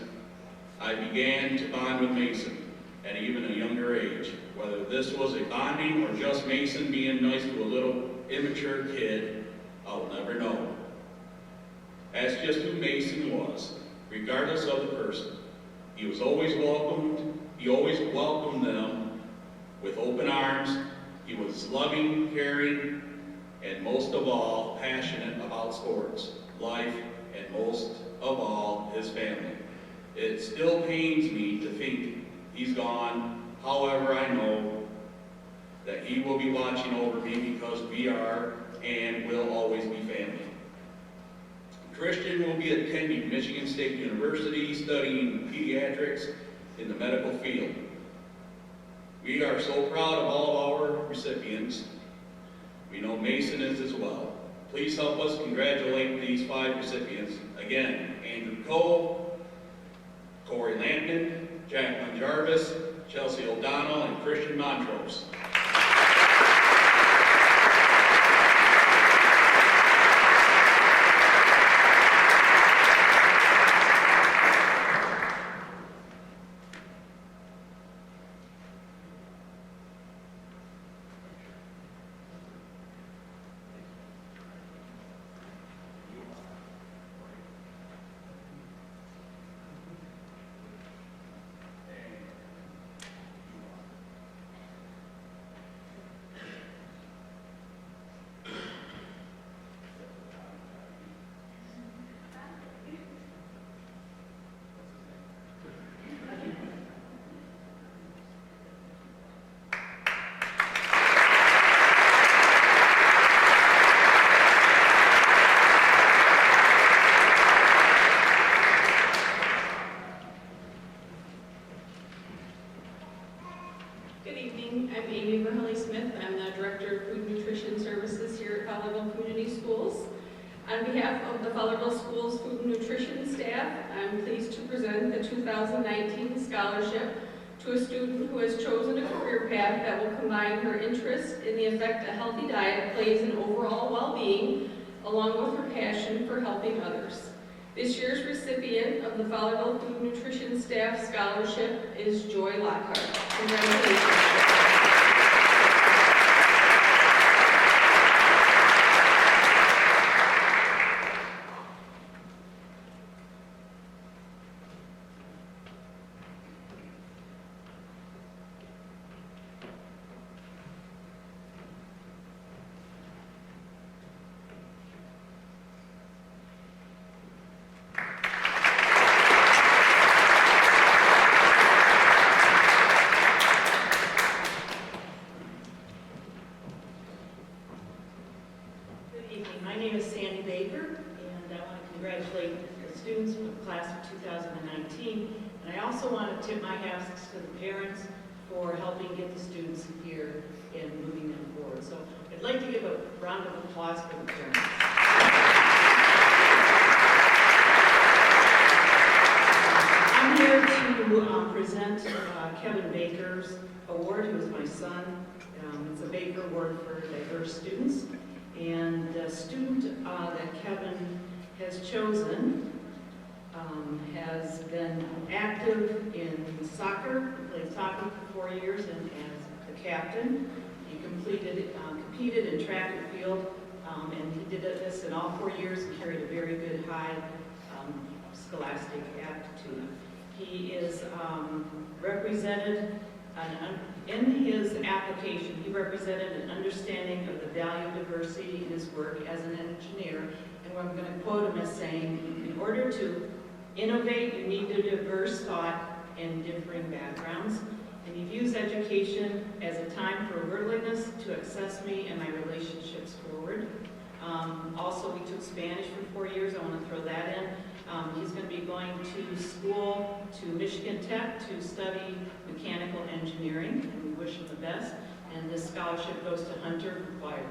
I began to bond with Mason at even a younger age. Whether this was a bonding or just Mason being nice to a little immature kid, I'll never know. That's just who Mason was, regardless of the person. He was always welcomed. He always welcomed them with open arms. He was loving, caring, and most of all, passionate about sports, life, and most of all, his family. It still pains me to think he's gone. However, I know that he will be watching over me because we are and will always be family. Christian will be attending Michigan State University, studying pediatrics in the medical field. We are so proud of all of our recipients. We know Mason is as well. Please help us congratulate these 5 recipients. Again, Andrew Cole, Corey Lampman, Jacqueline Jarvis, Chelsea O'Donnell, and Christian Montrose. Good evening, I'm Amy Verhelly-Smith. I'm the Director of Food and Nutrition Services here at Fowlerville Community Schools. On behalf of the Fowlerville Schools Food and Nutrition staff, I'm pleased to present the 2019 scholarship to a student who has chosen a career path that will combine her interest in the effect a healthy diet plays in overall well-being, along with her passion for helping others. This year's recipient of the Fowlerville Food and Nutrition Staff Scholarship is Joy Lockhart. Congratulations. My name is Sandy Baker, and I want to congratulate the students from the class of 2019. And I also want to tip my hats to the parents for helping get the students here and moving them forward. So I'd like to give a round of applause for the parents. I'm here to present Kevin Baker's award, who is my son. It's a Baker Award for diverse students. And the student that Kevin has chosen has been active in soccer, played soccer for 4 years, and as the captain. He competed in track and field, and he did this in all 4 years and carried a very good high scholastic aptitude. He is represented in his application, he represented an understanding of the value of diversity in his work as an engineer. And I'm going to quote him as saying, in order to innovate, you need a diverse thought and differing backgrounds. And he views education as a time for willingness to access me and my relationships forward. Also, he took Spanish for 4 years. I want to throw that in. He's going to be going to school to Michigan Tech to study mechanical engineering, and we wish him the best. And this scholarship goes to Hunter Choir.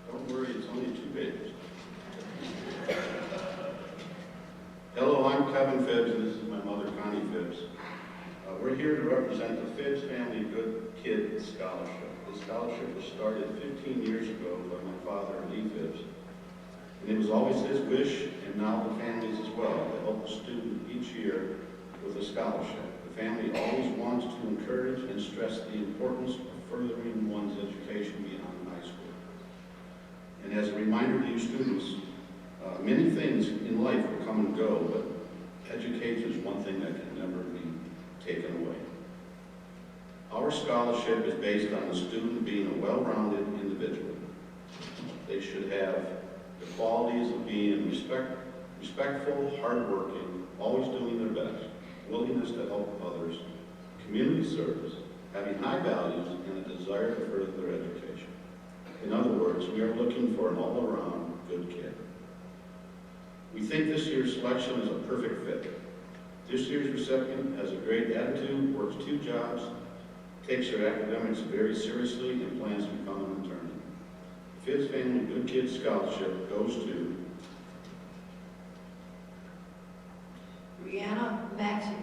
Don't worry, it's only 2 pages. Hello, I'm Kevin Phibbs, and this is my mother, Connie Phibbs. We're here to represent the Phibbs Family Good Kid Scholarship. This scholarship was started 15 years ago by my father, Lee Phibbs. And it was always his wish, and now the family's as well, to help a student each year with a scholarship. The family always wants to encourage and stress the importance of furthering one's education beyond high school. And as a reminder to you students, many things in life will come and go, but education is one thing that can never be taken away. Our scholarship is based on the student being a well-rounded individual. They should have the qualities of being respectful, hardworking, always doing their best, willingness to help others, community service, having high values, and a desire to further their education. In other words, we are looking for an all-around good kid. We think this year's selection is a perfect fit. This year's recipient has a great attitude, works 2 jobs, takes her academics very seriously, and plans to become an attorney. The Phibbs Family Good Kid Scholarship goes to Brianna Maxey.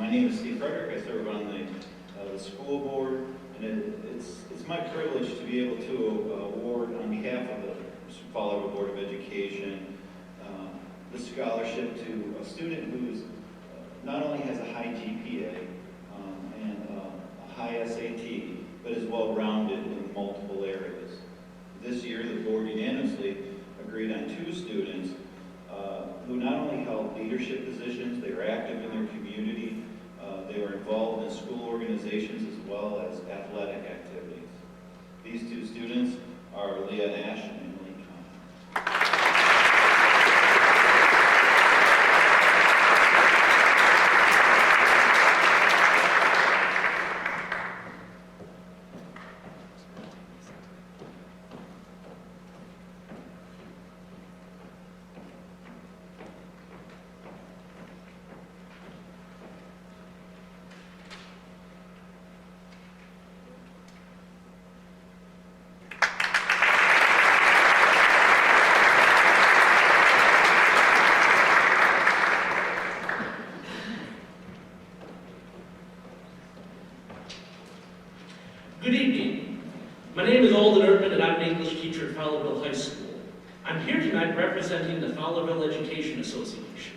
My name is Steve Frederick. I serve on the school board, and it's my privilege to be able to award on behalf of the Fall River Board of Education the scholarship to a student who's not only has a high GPA and a high SAT, but is well-rounded in multiple areas. This year, the board unanimously agreed on 2 students who not only held leadership positions, they were active in their community, they were involved in school organizations as well as athletic activities. These 2 students are Leah Ash and Emily Kahn. Good evening. My name is Alden Erdman, and I'm an English teacher at Fowlerville High School. I'm here tonight representing the Fowlerville Education Association.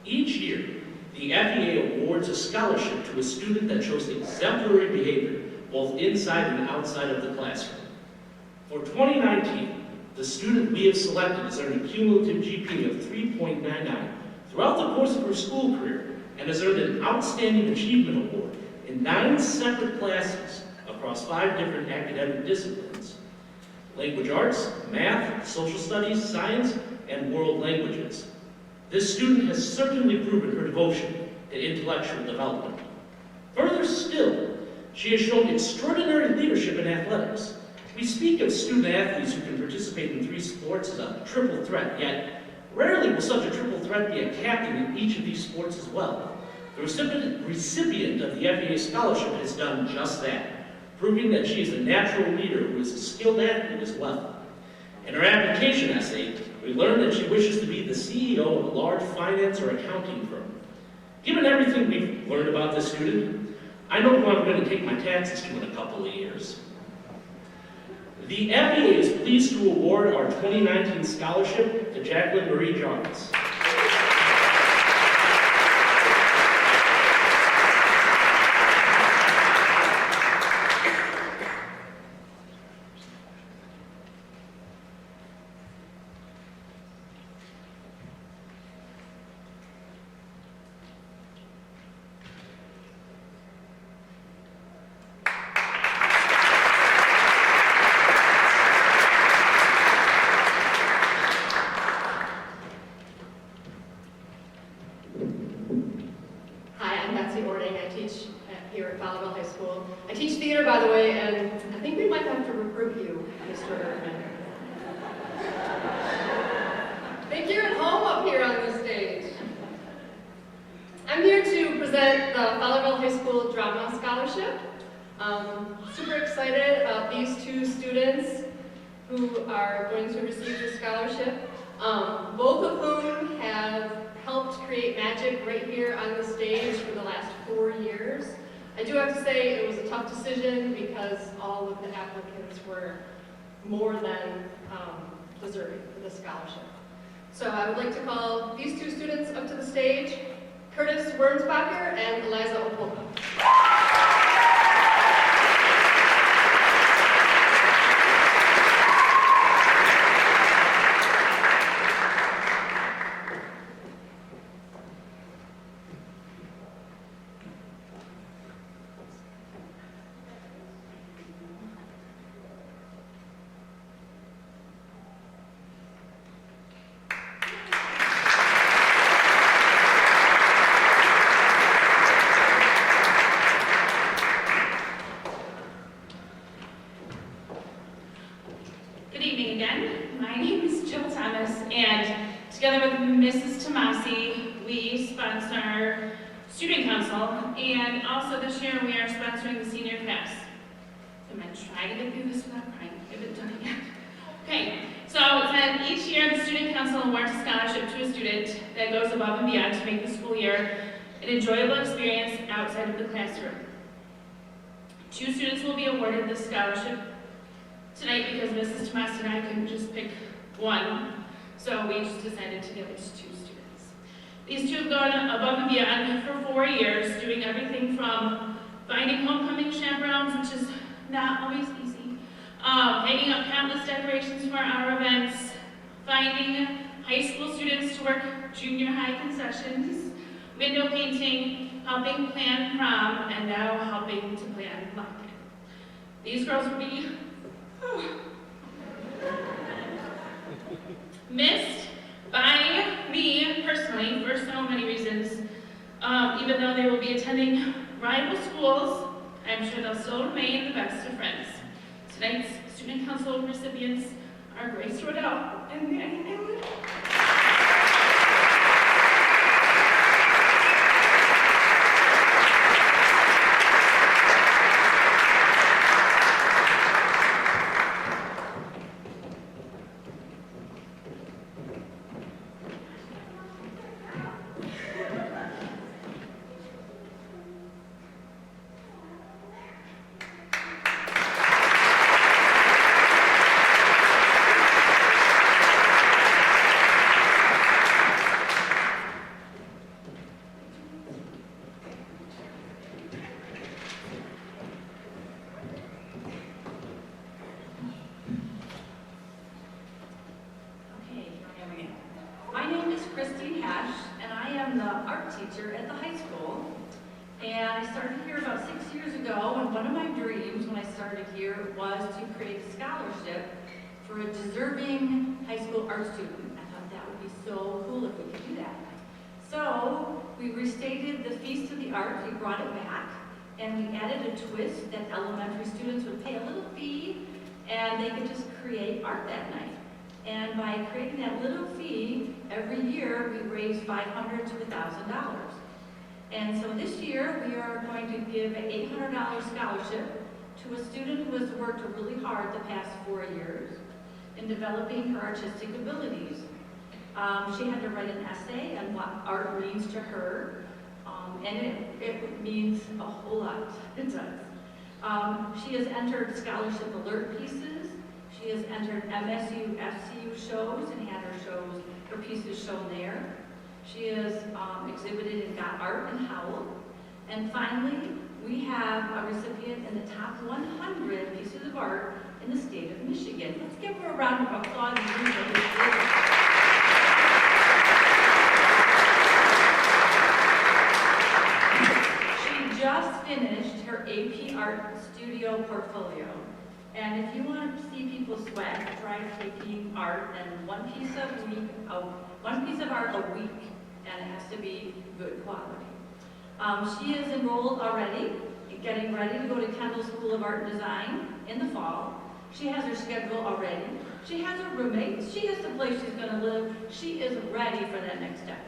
Each year, the FEA awards a scholarship to a student that shows exemplary behavior, both inside and outside of the classroom. For 2019, the student we have selected has earned a cumulative GPA of 3.99 throughout the course of her school career and has earned an Outstanding Achievement Award in 9 separate classes across 5 different academic disciplines: language arts, math, social studies, science, and world languages. This student has certainly proven her devotion to intellectual development. Further still, she has shown extraordinary leadership in athletics. We speak of student athletes who can participate in 3 sports as a triple threat, yet rarely will such a triple threat be a captain in each of these sports as well. The recipient of the FEA scholarship has done just that, proving that she is a natural leader who is a skilled athlete as well. In her application essay, we learned that she wishes to be the CEO of a large finance or accounting firm. Given everything we've learned about this student, I know who I'm going to take my taxes to in a couple of years. The FEA is pleased to award our 2019 scholarship to Jacqueline Marie Jarvis. here at Fowlerville High School. I teach theater, by the way, and I think we might have to recruit you, Mr. Erdman. Think you're at home up here on this stage. I'm here to present the Fowlerville High School Drama Scholarship. Super excited about these two students who are going to receive the scholarship, both of whom have helped create magic right here on the stage for the last 4 years. I do have to say it was a tough decision because all of the applicants were more than deserving for the scholarship. So I would like to call these two students up to the stage, Curtis Wormsbacher and Eliza Opolka. Good evening again. My name is Jill Thomas, and together with Mrs. Tomasi, we sponsor Student Council, and also this year we are sponsoring the senior class. I'm going to try to get through this without crying. I haven't done it yet. Okay, so then each year the Student Council awards a scholarship to a student that goes above and beyond to make the school year an enjoyable experience outside of the classroom. 2 students will be awarded this scholarship tonight because Mrs. Tomas and I couldn't just pick one, so we just decided to give it to 2 students. These 2 have gone above and beyond for 4 years, doing everything from finding homecoming chaperones, which is not always easy, hanging up countless decorations for our events, finding high school students to work junior high concessions, window painting, helping plan prom, and now helping to plan lock-in. These girls will be missed by me personally for so many reasons. Even though they will be attending rival schools, I'm sure they'll still remain the best of friends. Tonight's Student Council recipients are Grace Rodell and Manny Newman. teacher at the high school. And I started here about 6 years ago, and one of my dreams when I started here was to create a scholarship for a deserving high school art student. I thought that would be so cool if we could do that. So we restated the Feast of the Arts, we brought it back, and we added a twist that elementary students would pay a little fee and they could just create art that night. And by creating that little fee, every year we raise $500 to $1,000. And so this year we are going to give an $800 scholarship to a student who has worked really hard the past 4 years in developing her artistic abilities. She had to write an essay on what art means to her, and it means a whole lot, it does. She has entered scholarship alert pieces. She has entered MSU, FCU shows and had her pieces shown there. She has exhibited and got art in Howell. And finally, we have a recipient in the top 100 pieces of art in the state of Michigan. Let's give her a round of applause. She just finished her AP Art Studio portfolio. And if you want to see people sweat, try taking art and one piece of art a week, and it has to be good quality. She is enrolled already, getting ready to go to Kendall School of Art and Design in the fall. She has her schedule already. She has her roommates. She has the place she's going to live. She is ready for that next step.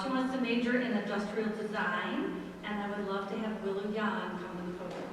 She wants to major in industrial design, and I would love to have Willow Yan come to the podium.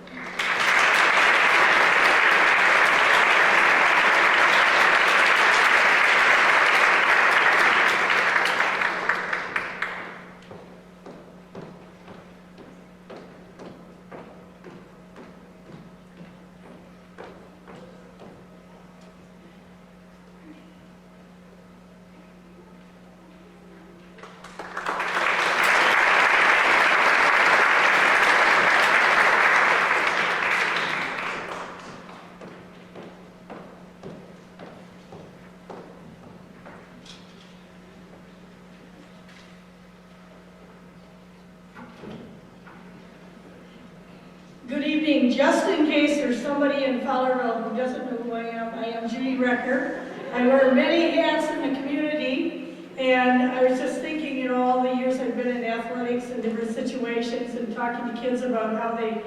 Good evening. Just in case there's somebody in Fowlerville who doesn't know who I am Judy Recker. I wear many hats in the community, and I was just thinking, you know, all the years I've been in athletics and different situations and talking to kids about how they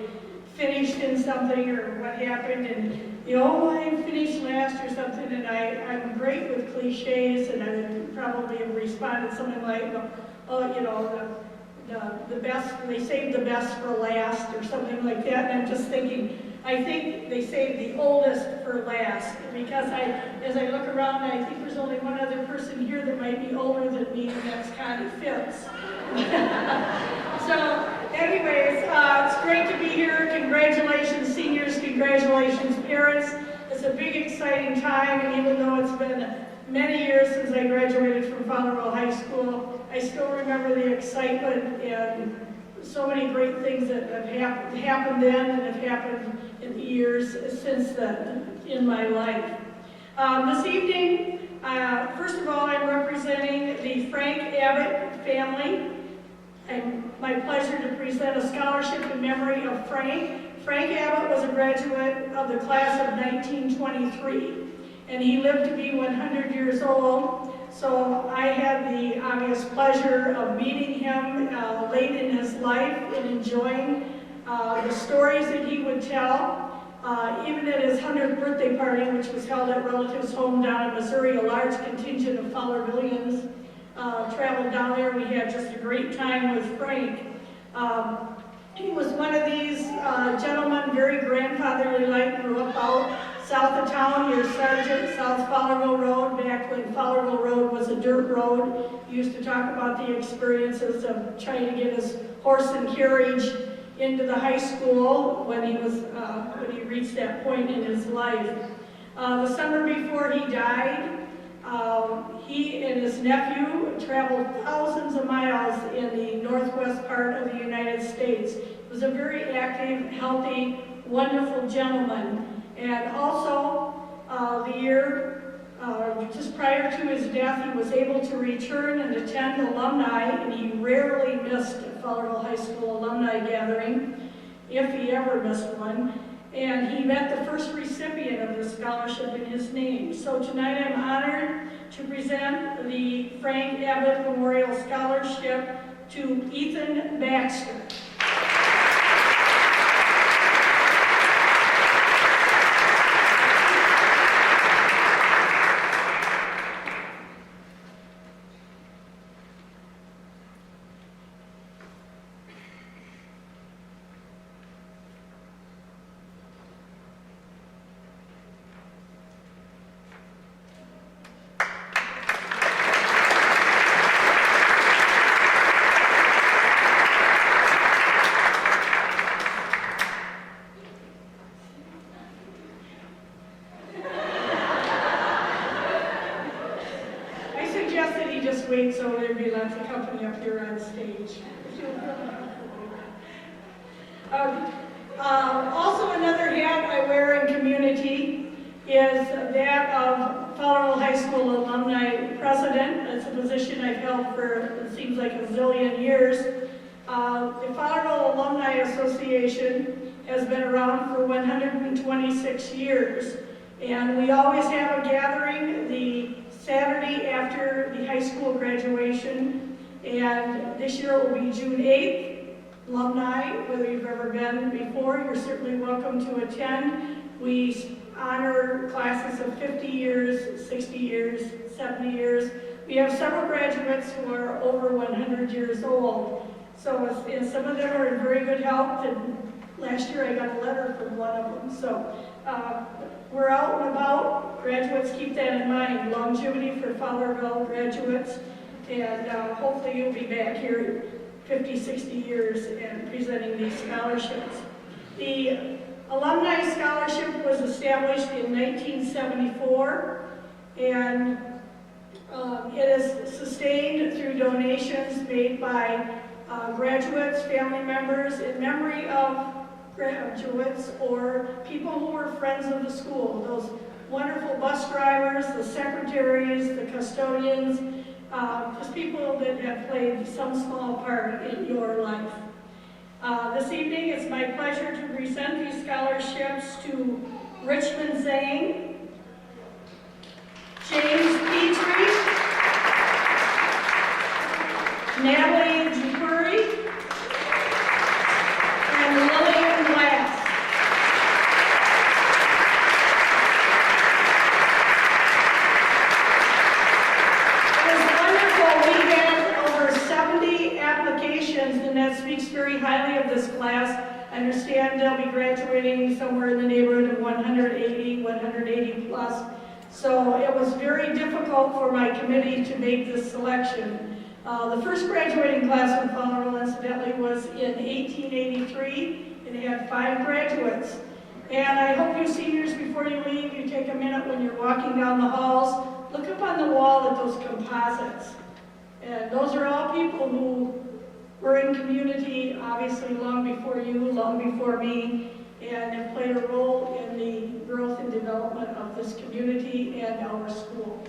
finished in something or what happened, and, you know, I finished last or something, and I'm great with cliches, and I would probably have responded something like, oh, you know, the best, they saved the best for last or something like that. And I'm just thinking, I think they saved the oldest for last, because as I look around, I think there's only one other person here that might be older than me, me, and that's Connie Phipps. So, anyways, it's great to be here. Congratulations, seniors. Congratulations, parents. It's a big, exciting time, and even though it's been many years since I graduated from Fowlerville High School, I still remember the excitement and so many great things that have happened then and have happened in the years since then in my life. This evening, first of all, I'm representing the Frank Abbott family. It's my pleasure to present a scholarship in memory of Frank. Frank Abbott was a graduate of the class of 1923, and he lived to be 100 years old. So I had the obvious pleasure of meeting him late in his life and enjoying the stories that he would tell. Even at his 100th birthday party, which was held at relatives' home down in Missouri, a large contingent of Fowlervillians traveled down there. We had just a great time with Frank. He was one of these gentlemen, very grandfatherly-like, grew up out south of town near Sargent, South Fowlerville Road, back when Fowlerville Road was a dirt road. He used to talk about the experiences of trying to get his horse and carriage into the high school when he reached that point in his life. The summer before he died, he and his nephew traveled thousands of miles in the northwest part of the United States. He was a very active, healthy, wonderful gentleman. And also, the year just prior to his death, he was able to return and attend alumni, and he rarely missed a Fowlerville High School alumni gathering, if he ever missed one. And he met the first recipient of the scholarship in his name. So tonight I'm honored to present the Frank Abbott Memorial Scholarship to Ethan Baxter. So there'd be lots of company up here on stage. Also another hat I wear in community is that of Fowlerville High School Alumni President. It's a position I've held for, it seems like, a zillion years. The Fowlerville Alumni Association has been around for 126 years. And we always have a gathering the Saturday after the high school graduation, and this year it will be June 8th. Alumni, whether you've ever been before, you're certainly welcome to attend. We honor classes of 50 years, 60 years, 70 years. We have several graduates who are over 100 years old. So, and some of them are in very good health, and last year I got a letter from one of them. So we're out and about. Graduates, keep that in mind. Longevity for Fowlerville graduates. And hopefully you'll be back here 50, 60 years and presenting these scholarships. The Alumni Scholarship was established in 1974, and it is sustained through donations made by graduates, family members, in memory of graduates or people who were friends of the school. Those wonderful bus drivers, the secretaries, the custodians, just people that have played some small part in your life. This evening, it's my pleasure to present these scholarships to Richmond Zane, James Petrie, Natalie Jupuri, and Lillian Glass. It was wonderful. We had over 70 applications, and that speaks very highly of this class. I understand they'll be graduating somewhere in the neighborhood of 180 plus. So it was very difficult for my committee to make this selection. The first graduating class in Fowlerville, incidentally, was in 1883. It had 5 graduates. And I hope you seniors, before you leave, you take a minute when you're walking down the halls, look up on the wall at those composites. And those are all people who were in community, obviously long before you, long before me, and have played a role in the growth and development of this community and our school.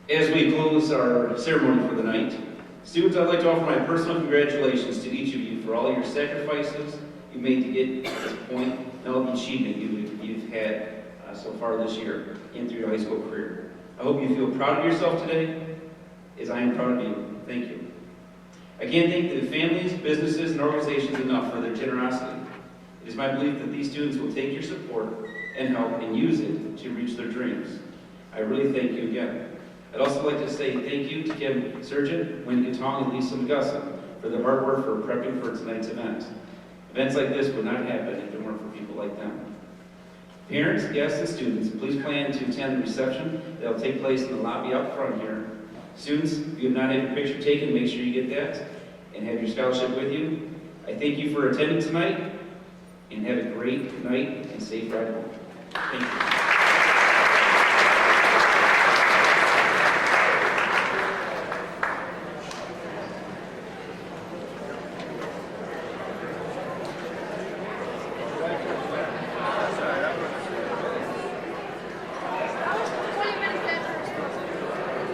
As we close our ceremony for the night, students, I'd like to offer my personal congratulations to each of you for all your sacrifices you made to get to this point and all the achievement you've had so far this year and through your high school career. I hope you feel proud of yourself today, as I am proud of you. Thank you. I can't thank the families, businesses, and organizations enough for their generosity. It is my belief that these students will take your support and help and use it to reach their dreams. I really thank you again. I'd also like to say thank you to Kim Surgeon, Wendy Gatong, and Lisa McGusson for their hard work for prepping for tonight's event. Events like this would not happen if it weren't for people like them. Parents, guests, and students, please plan to attend the reception that will take place in the lobby out front here. Students, if you have not had your picture taken, make sure you get that and have your scholarship with you. I thank you for attending tonight, and have a great night and safe ride home. Thank you.